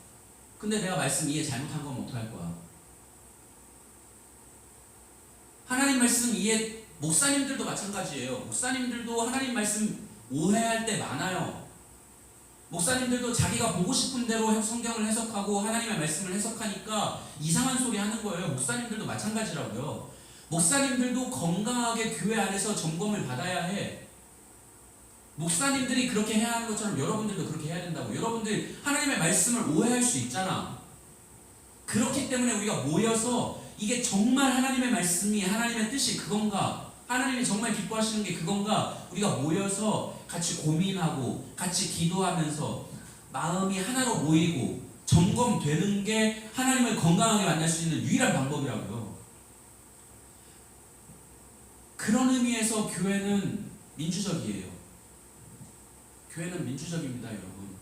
근데 내가 말씀 이해 잘못한 건 어떡할 거야? 하나님 말씀 이해, 목사님들도 마찬가지예요. 목사님들도 하나님 말씀 오해할 때 많아요. 목사님들도 자기가 보고 싶은 대로 성경을 해석하고 하나님의 말씀을 해석하니까 이상한 소리 하는 거예요. 목사님들도 마찬가지라고요. 목사님들도 건강하게 교회 안에서 점검을 받아야 해. 목사님들이 그렇게 해야 하는 것처럼 여러분들도 그렇게 해야 된다고. 여러분들 하나님의 말씀을 오해할 수 있잖아. 그렇기 때문에 우리가 모여서 이게 정말 하나님의 말씀이, 하나님의 뜻이 그건가, 하나님이 정말 기뻐하시는 게 그건가, 우리가 모여서 같이 고민하고 같이 기도하면서 마음이 하나로 모이고 점검되는 게 하나님을 건강하게 만날 수 있는 유일한 방법이라고요. 그런 의미에서 교회는 민주적이에요. 교회는 민주적입니다, 여러분.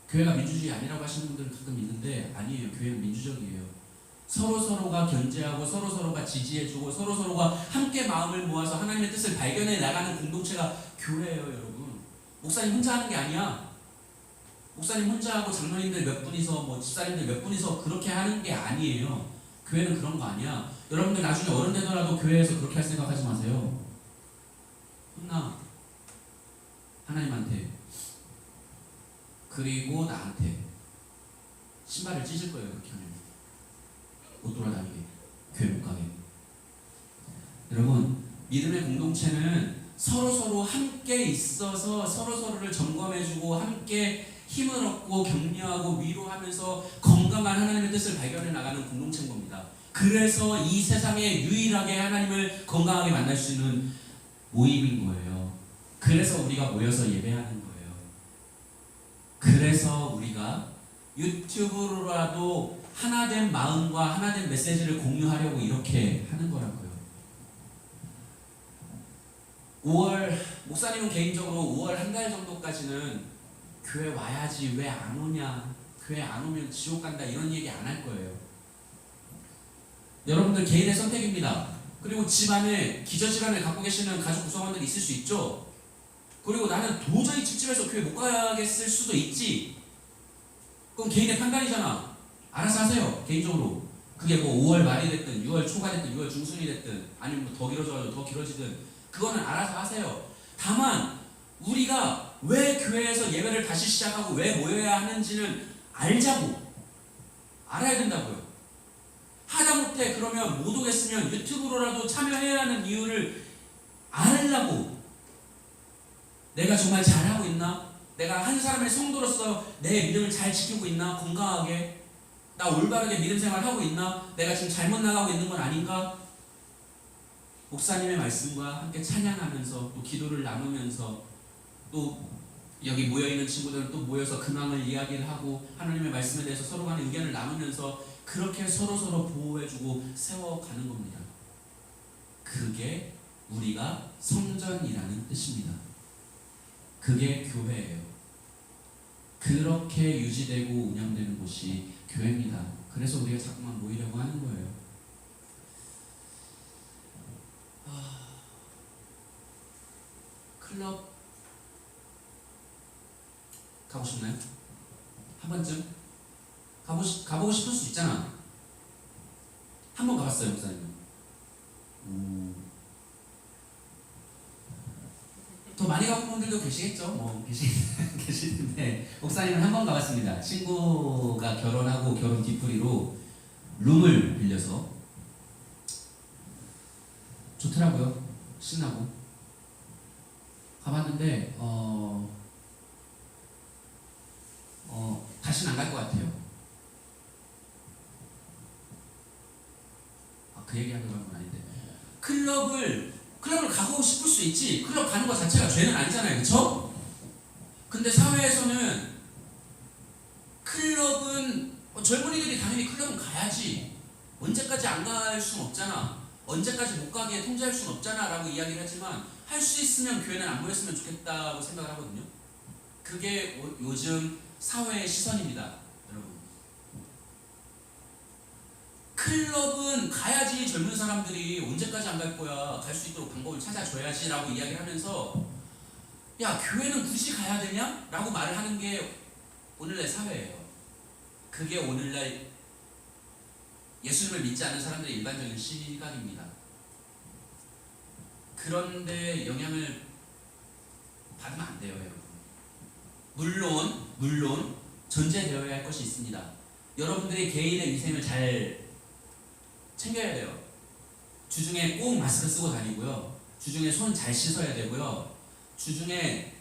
교회가 민주주의 아니라고 하시는 분들은 가끔 있는데 아니에요. 교회는 민주적이에요. 서로서로가 견제하고 서로서로가 지지해주고 서로서로가 함께 마음을 모아서 하나님의 뜻을 발견해 나가는 공동체가 교회예요, 여러분. 목사님 혼자 하는 게 아니야. 목사님 혼자 하고 장로님들 몇 분이서 집사님들 몇 분이서 그렇게 하는 게 아니에요. 교회는 그런 거 아니야. 여러분들 나중에 어른 되더라도 교회에서 그렇게 할 생각하지 마세요. 혼나. 하나님한테. 그리고 나한테. 신발을 찢을 거예요, 그렇게 하면. 못 돌아다니게, 교회 못 가게. 여러분, 믿음의 공동체는 서로서로 함께 있어서 서로서로를 점검해주고 함께 힘을 얻고 격려하고 위로하면서 건강한 하나님의 뜻을 발견해 나가는 공동체인 겁니다. 그래서 이 세상에 유일하게 하나님을 건강하게 만날 수 있는 모임인 거예요. 그래서 우리가 모여서 예배하는 거예요. 그래서 우리가 유튜브로라도 하나된 마음과 하나된 메시지를 공유하려고 이렇게 하는 거라고요. 5월, 목사님은 개인적으로 5월 한 달 정도까지는 교회 와야지 왜 안 오냐, 교회 안 오면 지옥 간다 이런 얘기 안 할 거예요. 여러분들 개인의 선택입니다. 그리고 집안에 기저질환을 갖고 계시는 가족 구성원들이 있을 수 있죠. 그리고 나는 도저히 찝찝해서 교회 못 가겠을 수도 있지. 그건 개인의 판단이잖아. 알아서 하세요. 개인적으로. 그게 5월 말이 됐든 6월 초가 됐든 6월 중순이 됐든 아니면 더 길어져가지고 더 길어지든 그거는 알아서 하세요. 다만 우리가 왜 교회에서 예배를 다시 시작하고 왜 모여야 하는지는 알자고. 알아야 된다고요. 하다못해 그러면 못 오겠으면 유튜브로라도 참여해야 하는 이유를 알려고. 내가 정말 잘하고 있나? 내가 한 사람의 성도로서 내 믿음을 잘 지키고 있나? 건강하게? 나 올바르게 믿음 생활하고 있나? 내가 지금 잘못 나가고 있는 건 아닌가? 목사님의 말씀과 함께 찬양하면서 또 기도를 나누면서 또 여기 모여있는 친구들은 또 모여서 근황을 이야기를 하고 하나님의 말씀에 대해서 서로 간에 의견을 나누면서 그렇게 서로서로 보호해주고 세워가는 겁니다. 그게 우리가 성전이라는 뜻입니다. 그게 교회예요. 그렇게 유지되고 운영되는 곳이 교회입니다. 그래서 우리가 자꾸만 모이려고 하는 거예요. 클럽 가고 싶나요? 한 번쯤? 가보고 싶을 수 있잖아. 한 번 가봤어요, 목사님. 더 많이 가본 분들도 계시겠죠? 뭐 계시는데 목사님은 한 번 가봤습니다. 친구가 결혼하고 결혼 뒤풀이로 룸을 빌려서 좋더라고요. 신나고 가봤는데 다시는 안 갈 것 같아요. 그 얘기하려고 한 건 아닌데 클럽을 가고 싶을 수 있지. 클럽 가는 것 자체가 죄는 아니잖아요, 그렇죠? 근데 사회에서는 클럽은 젊은이들이 당연히 클럽은 가야지. 언제까지 안 갈 수는 없잖아. 언제까지 못 가게 통제할 수는 없잖아 라고 이야기를 하지만 할 수 있으면 교회는 안 모였으면 좋겠다고 생각을 하거든요. 그게 요즘 사회의 시선입니다, 여러분. 클럽은 가야지. 젊은 사람들이 언제까지 안 갈 거야. 갈 수 있도록 방법을 찾아줘야지 라고 이야기를 하면서 야, 교회는 굳이 가야 되냐? 라고 말을 하는 게 오늘날 사회예요. 그게 오늘날 예수님을 믿지 않는 사람들의 일반적인 시각입니다. 그런데 영향을 받으면 안 돼요, 여러분. 물론 전제되어야 할 것이 있습니다. 여러분들이 개인의 위생을 잘 챙겨야 돼요. 주중에 꼭 마스크 쓰고 다니고요. 주중에 손 잘 씻어야 되고요. 주중에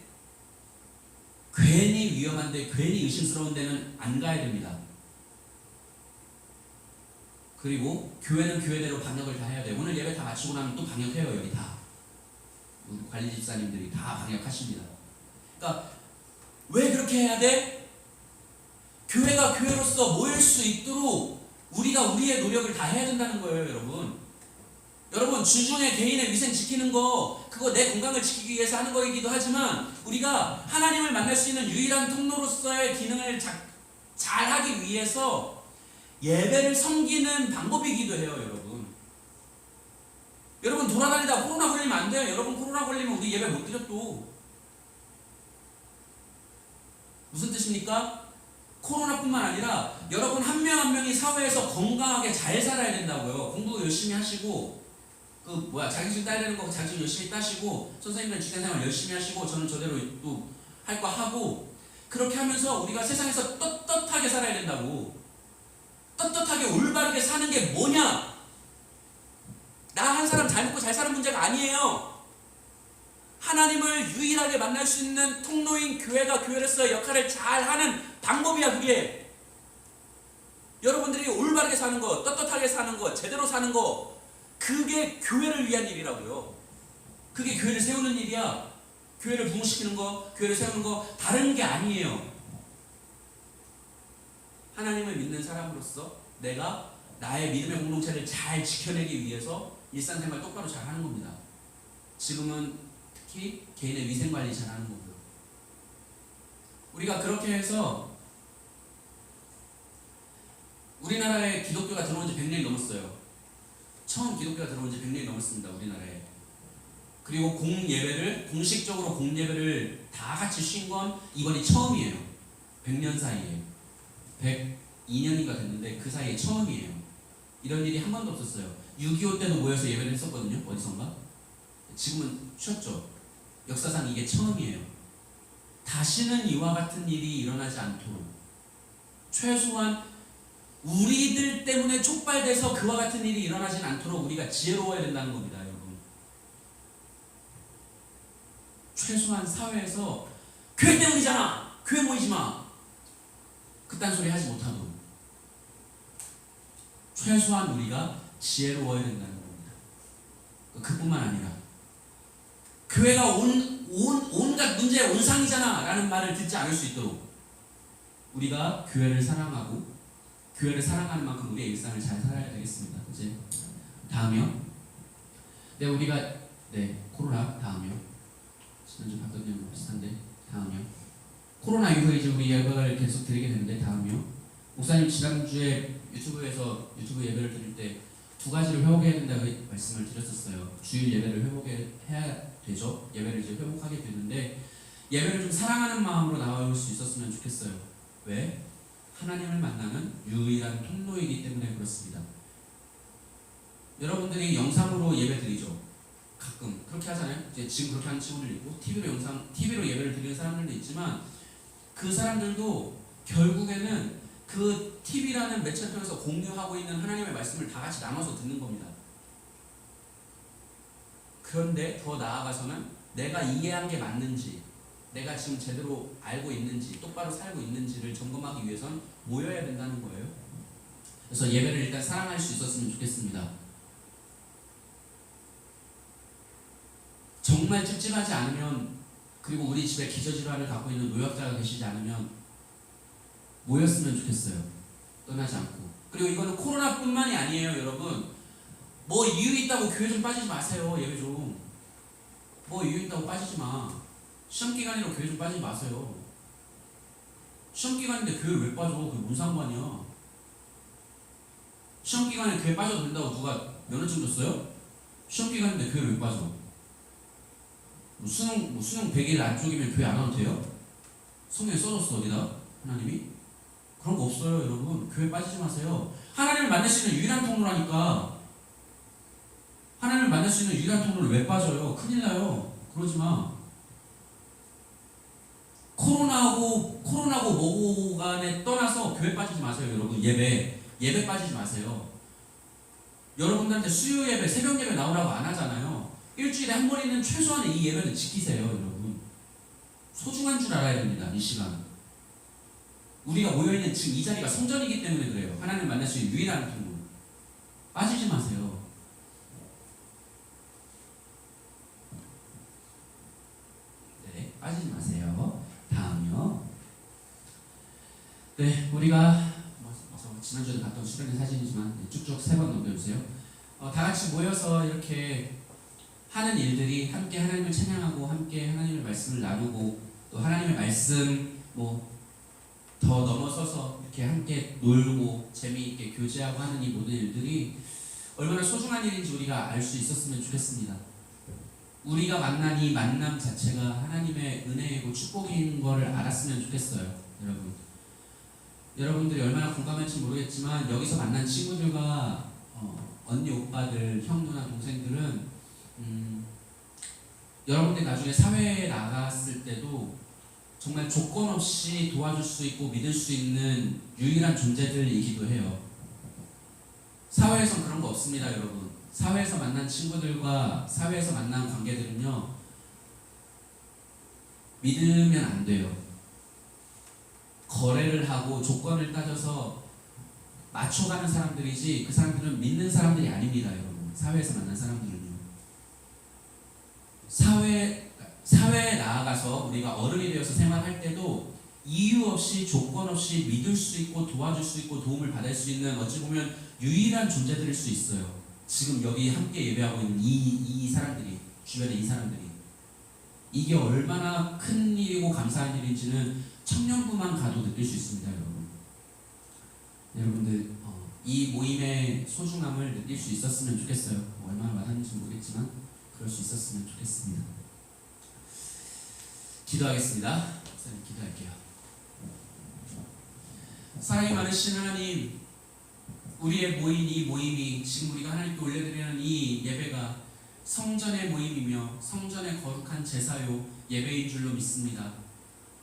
괜히 위험한데 괜히 의심스러운 데는 안 가야 됩니다. 그리고 교회는 교회대로 방역을 다 해야 돼요. 오늘 예배 다 마치고 나면 또 방역해요. 여기 다 우리 관리 집사님들이 다 방역하십니다. 그러니까 왜 그렇게 해야 돼? 교회가 교회로서 모일 수 있도록 우리가 우리의 노력을 다 해야 된다는 거예요, 여러분. 여러분, 주중에 개인의 위생 지키는 거, 그거 내 건강을 지키기 위해서 하는 거이기도 하지만 우리가 하나님을 만날 수 있는 유일한 통로로서의 기능을 잘 하기 위해서 예배를 섬기는 방법이기도 해요, 여러분. 여러분, 돌아다니다 코로나 걸리면 안 돼요. 여러분, 코로나 걸리면 우리 예배 못 드려 또. 무슨 뜻입니까? 코로나뿐만 아니라 여러분 한 명 한 명이 사회에서 건강하게 잘 살아야 된다고요. 공부 열심히 하시고 자격증 따야 되는 거 자격증 열심히 따시고 선생님들 직장생활 열심히 하시고 저는 저대로 또 할 거 하고 그렇게 하면서 우리가 세상에서 떳떳하게 살아야 된다고. 떳떳하게 올바르게 사는 게 뭐냐? 나 한 사람 잘 먹고 잘 사는 문제가 아니에요. 하나님을 유일하게 만날 수 있는 통로인 교회가 교회로서의 역할을 잘하는 방법이야, 그게. 여러분들이 올바르게 사는 거, 떳떳하게 사는 거, 제대로 사는 거, 그게 교회를 위한 일이라고요. 그게 교회를 세우는 일이야. 교회를 부흥시키는 거, 교회를 세우는 거 다른 게 아니에요. 하나님을 믿는 사람으로서 내가 나의 믿음의 공동체를 잘 지켜내기 위해서 일상생활 똑바로 잘 하는 겁니다. 지금은 특히 개인의 위생관리 잘 하는 거고요. 우리가 그렇게 해서 우리나라에 기독교가 들어온 지 100년이 넘었어요. 처음 기독교가 들어온 지 100년이 넘었습니다, 우리나라에. 그리고 공식적으로 공예배를 다 같이 쉰 건 이번이 처음이에요. 100년 사이에. 102년인가 됐는데 그 사이에 처음이에요. 이런 일이 한 번도 없었어요. 6.25 때도 모여서 예배를 했었거든요, 어디선가. 지금은 쉬었죠. 역사상 이게 처음이에요. 다시는 이와 같은 일이 일어나지 않도록 최소한 우리들 때문에 촉발돼서 그와 같은 일이 일어나지 않도록 우리가 지혜로워야 된다는 겁니다, 여러분. 최소한 사회에서 교회 때문이잖아, 교회 모이지 마, 그딴 소리 하지 못하도록 최소한 우리가 지혜로워야 된다는 겁니다. 그뿐만 아니라 교회가 온갖 문제의 온상이잖아 라는 말을 듣지 않을 수 있도록 우리가 교회를 사랑하고 교회를 사랑하는 만큼 우리의 일상을 잘 살아야 되겠습니다. 이제 다음이요. 네, 우리가 코로나 다음이요. 지난주 봤던 내용 비슷한데 다음이요. 코로나 이후에 이제 우리 예배를 계속 드리게 되는데 다음이요. 목사님 지난주에 유튜브에서 유튜브 예배를 드릴 때 두 가지를 회복해야 된다고 말씀을 드렸었어요. 주일 예배를 회복해야 되죠. 예배를 이제 회복하게 되는데 예배를 좀 사랑하는 마음으로 나올 수 있었으면 좋겠어요. 왜? 하나님을 만나는 유일한 통로이기 때문에 그렇습니다. 여러분들이 영상으로 예배 드리죠. 가끔 그렇게 하잖아요. 이제 지금 그렇게 하는 친구들 있고 TV로 예배를 드리는 사람들도 있지만 그 사람들도 결국에는 그 TV라는 매체를 통해서 공유하고 있는 하나님의 말씀을 다 같이 나눠서 듣는 겁니다. 그런데 더 나아가서는 내가 이해한 게 맞는지, 내가 지금 제대로 알고 있는지, 똑바로 살고 있는지를 점검하기 위해선 모여야 된다는 거예요. 그래서 예배를 일단 사랑할 수 있었으면 좋겠습니다. 정말 찝찝하지 않으면, 그리고 우리 집에 기저질환을 갖고 있는 노약자가 계시지 않으면 모였으면 좋겠어요. 떠나지 않고. 그리고 이거는 코로나뿐만이 아니에요, 여러분. 뭐 이유 있다고 교회 좀 빠지지 마세요. 예배 좀. 뭐 이유 있다고 빠지지 마. 시험 기간이라고 교회 좀 빠지지 마세요. 시험 기간인데 교회 왜 빠져? 그게 뭔 상관이야. 시험 기간에 교회 빠져도 된다고 누가 면허증 줬어요? 시험 기간인데 교회 왜 빠져? 수능 100일 안쪽이면 교회 안 와도 돼요? 성경에 써줬어 어디다? 하나님이? 그런 거 없어요, 여러분. 교회 빠지지 마세요. 하나님을 만날 수 있는 유일한 통로라니까. 하나님을 만날 수 있는 유일한 통로를 왜 빠져요? 큰일 나요. 그러지 마. 코로나고 뭐고 간에 떠나서 교회 빠지지 마세요, 여러분. 예배 빠지지 마세요. 여러분들한테 수요 예배, 새벽 예배 나오라고 안 하잖아요. 일주일에 한 번 있는 최소한의 이 예배는 지키세요, 여러분. 소중한 줄 알아야 됩니다, 이 시간. 우리가 모여있는 지금 이 자리가 성전이기 때문에 그래요. 하나님을 만날 수 있는 유일한 통로. 빠지지 마세요. 네, 빠지지 마세요. 다음요. 네, 우리가 지난주에 봤던 수련의 사진이지만 쭉쭉 3번 넘겨주세요. 다 같이 모여서 이렇게 하는 일들이 함께 하나님을 찬양하고 함께 하나님의 말씀을 나누고 또 하나님의 말씀 더 넘어서서 이렇게 함께 놀고 재미있게 교제하고 하는 이 모든 일들이 얼마나 소중한 일인지 우리가 알 수 있었으면 좋겠습니다. 우리가 만난 이 만남 자체가 하나님의 은혜이고 축복인 것을 알았으면 좋겠어요. 여러분들이 얼마나 공감할지 모르겠지만 여기서 만난 친구들과 언니, 오빠들, 형, 누나, 동생들은 여러분들이 나중에 사회에 나갔을 때도 정말 조건 없이 도와줄 수 있고 믿을 수 있는 유일한 존재들이기도 해요. 사회에선 그런 거 없습니다, 여러분. 사회에서 만난 친구들과 사회에서 만난 관계들은요, 믿으면 안 돼요. 거래를 하고 조건을 따져서 맞춰가는 사람들이지 그 사람들은 믿는 사람들이 아닙니다, 여러분. 사회에서 만난 사람들은요. 사회에 나아가서 우리가 어른이 되어서 생활할 때도 이유 없이 조건 없이 믿을 수 있고 도와줄 수 있고 도움을 받을 수 있는 어찌 보면 유일한 존재들일 수 있어요. 지금 여기 함께 예배하고 있는 이 사람들이, 주변에 이 사람들이. 이게 얼마나 큰 일이고 감사한 일인지는 청년부만 가도 느낄 수 있습니다, 여러분. 여러분들 이 모임의 소중함을 느낄 수 있었으면 좋겠어요. 얼마나 와닿는지 모르겠지만 그럴 수 있었으면 좋겠습니다. 기도하겠습니다. 목사님 기도할게요. 사랑이 많으신 하나님, 우리의 모인 이 모임이 지금 우리가 하나님께 올려드리는 이 예배가 성전의 모임이며 성전의 거룩한 제사요 예배인 줄로 믿습니다.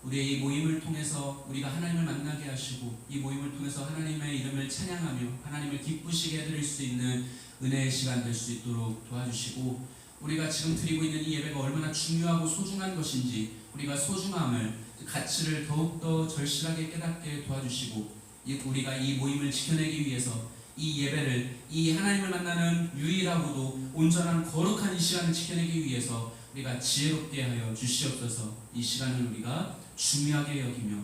우리의 이 모임을 통해서 우리가 하나님을 만나게 하시고 이 모임을 통해서 하나님의 이름을 찬양하며 하나님을 기쁘시게 해드릴 수 있는 은혜의 시간 될 수 있도록 도와주시고, 우리가 지금 드리고 있는 이 예배가 얼마나 중요하고 소중한 것인지 우리가 소중함을, 가치를 더욱더 절실하게 깨닫게 도와주시고, 우리가 이 모임을 지켜내기 위해서 이 예배를, 이 하나님을 만나는 유일하고도 온전한 거룩한 이 시간을 지켜내기 위해서 우리가 지혜롭게 하여 주시옵소서. 이 시간을 우리가 중요하게 여기며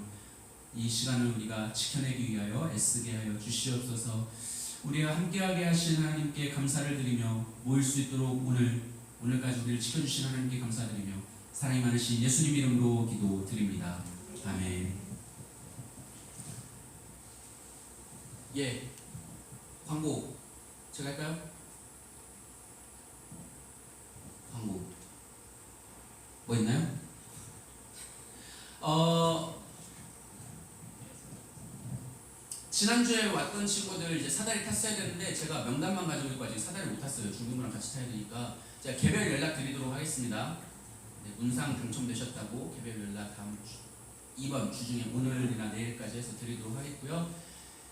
이 시간을 우리가 지켜내기 위하여 애쓰게 하여 주시옵소서. 우리와 함께하게 하신 하나님께 감사를 드리며 모일 수 있도록 오늘까지 우리를 지켜주신 하나님께 감사드리며 사랑이 많으신 예수님 이름으로 기도드립니다. 아멘. 예, 광고 제가 할까요? 광고 뭐 있나요? 지난주에 왔던 친구들 이제 사다리 탔어야 되는데 제가 명단만 가지고 있고 아직 사다리 못 탔어요. 중국분랑 같이 타야 되니까 제가 개별 연락 드리도록 하겠습니다. 네, 문상 당첨되셨다고 개별 연락 다음 이번 주 중에 오늘이나 내일까지 해서 드리도록 하겠고요.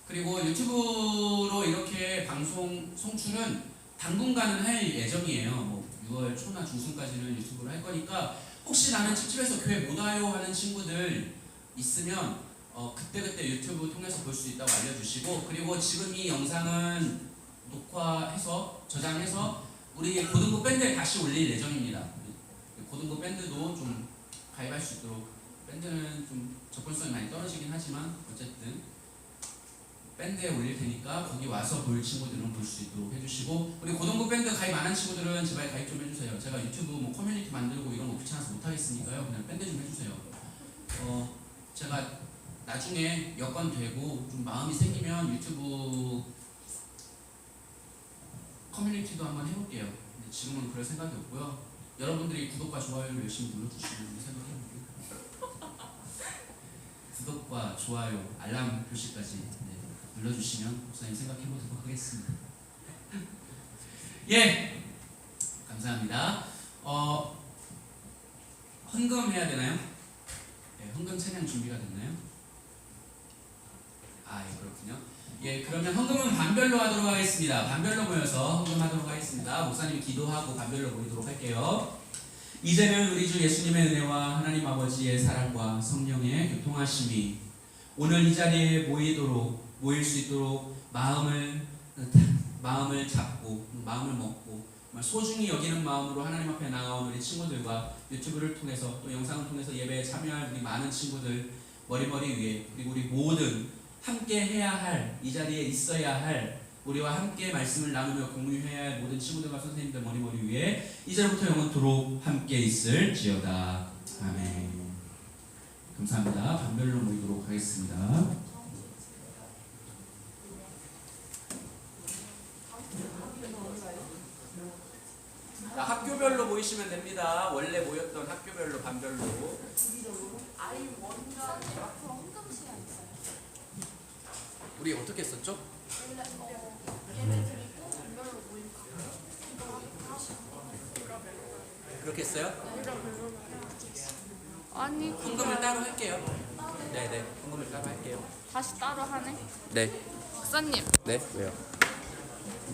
그리고 유튜브로 이렇게 방송 송출은 당분간은 할 예정이에요. 뭐 6월 초나 중순까지는 유튜브로 할 거니까 혹시 나는 찝찝해서 교회 못 와요 하는 친구들 있으면 그때그때 유튜브 통해서 볼 수 있다고 알려주시고, 그리고 지금 이 영상은 녹화해서 저장해서 우리 고등부 밴드에 다시 올릴 예정입니다. 고등부 밴드도 좀 가입할 수 있도록, 밴드는 좀 접근성이 많이 떨어지긴 하지만 어쨌든 밴드에 올릴 테니까 거기 와서 볼 친구들은 볼 수 있도록 해주시고, 우리 고등부 밴드 가입 안 한 친구들은 제발 가입 좀 해주세요. 제가 유튜브 뭐 커뮤니티 만들고 이런 거 귀찮아서 못하겠으니까요. 그냥 밴드 좀 해주세요. 제가 나중에 여건 되고 좀 마음이 생기면 유튜브 커뮤니티도 한번 해볼게요. 근데 지금은 그럴 생각이 없고요. 여러분들이 구독과 좋아요를 열심히 눌러주시면 생각해봅니다. 구독과 좋아요, 알람 표시까지 눌러주시면 목사님 생각해보도록 하겠습니다. 예, 감사합니다. 헌금 해야 되나요? 네, 헌금 찬양 준비가 됐나요? 예, 그렇군요. 예, 그러면 헌금은 반별로 하도록 하겠습니다. 반별로 모여서 헌금하도록 하겠습니다. 목사님이 기도하고 반별로 모이도록 할게요. 이제는 우리 주 예수님의 은혜와 하나님 아버지의 사랑과 성령의 교통하심이 오늘 이 자리에 모일 수 있도록 마음을 잡고 마음을 먹고 소중히 여기는 마음으로 하나님 앞에 나아온 우리 친구들과 유튜브를 통해서 또 영상을 통해서 예배에 참여할 우리 많은 친구들 머리머리 위에, 그리고 우리 모든 함께 해야 할, 이 자리에 있어야 할, 우리와 함께 말씀을 나누며 공유해야 할 모든 친구들과 선생님들 머리머리 위에 이제부터 영원토록 함께 있을지어다. 아멘. 감사합니다. 반별로 모이도록 하겠습니다. 자, 학교별로 모이시면 됩니다. 원래 모였던 학교별로 반별로. 우리 어떻게 했었죠? 그렇게 했어요? 아니 헌금을 따로 할게요. 네네, 헌금을 따로 할게요. 다시 따로 하네. 네. 목사님 네, 왜요?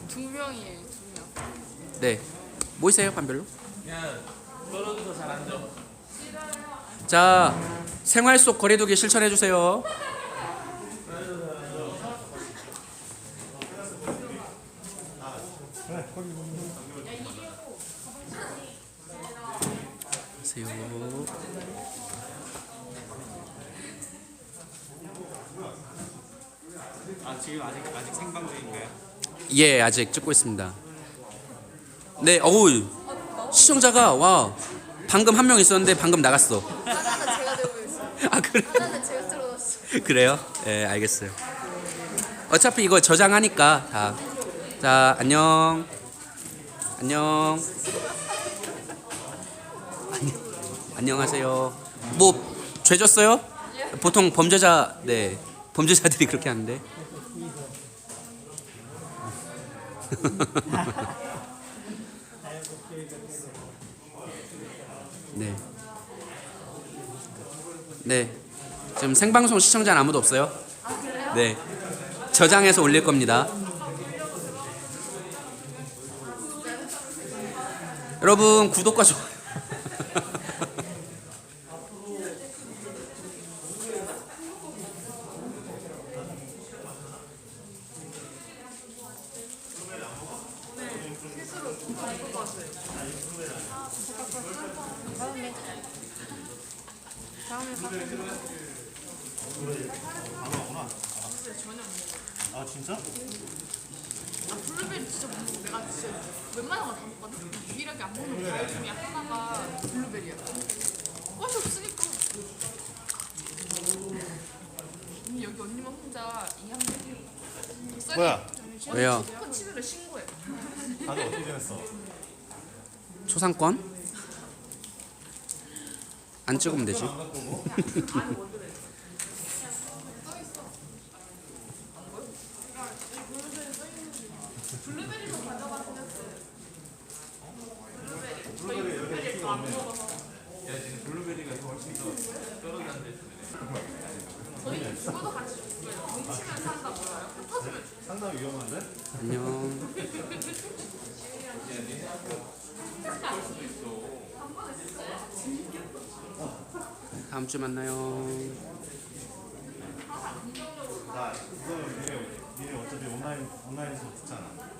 2명이에요. 2명. 네. 모이세요, 반별로? 그냥 떨어져서 잘 앉아. 자, 생활 속 거리두기 실천해 주세요. 안녕하세요. 지금 아직 생방 중인가요? 예, 아직 찍고 있습니다. 네, 시청자가 와 방금 한 명 있었는데 방금 나갔어. 하나는 제가 들고 있어요. 아 그래? 하나는 제가 들어놨어요. 그래요? 예, 알겠어요. 어차피 이거 저장하니까 다. 자, 안녕. 안녕하세요. 뭐 죄졌어요? 보통 범죄자들이 그렇게 하는데. 네. 네. 지금 생방송 시청자는 아무도 없어요? 네. 저장해서 올릴 겁니다. 여러분 구독과 좋아요. 아 진짜? 아 블루베리 진짜 못 먹어. 내가 진짜 웬만한 거 다 먹거든. 유일하게 안 먹는 과일 중에 하나가 블루베리야. 맛이 없으니까. 언니 여기 언니만 혼자 이한명이 뭐야? 왜요? 슈퍼 치즈를 신고해. 다들 어떻게 지냈어? 초상권? 안 찍으면 되지. 블루베리도 가져가긴 했어. 블루베리 이거 안 먹어. 야 지금 블루베리가 더 훨씬 더 떨어진다는데. 저희 죽어도 같이 죽어요. 뭉치면 산다 몰라요? 흩어지면 죽어요. 상당히 위험한데? 안녕. 다음 주 만나요. 자, 이거는 니네 어차피 온라인에서 듣잖아.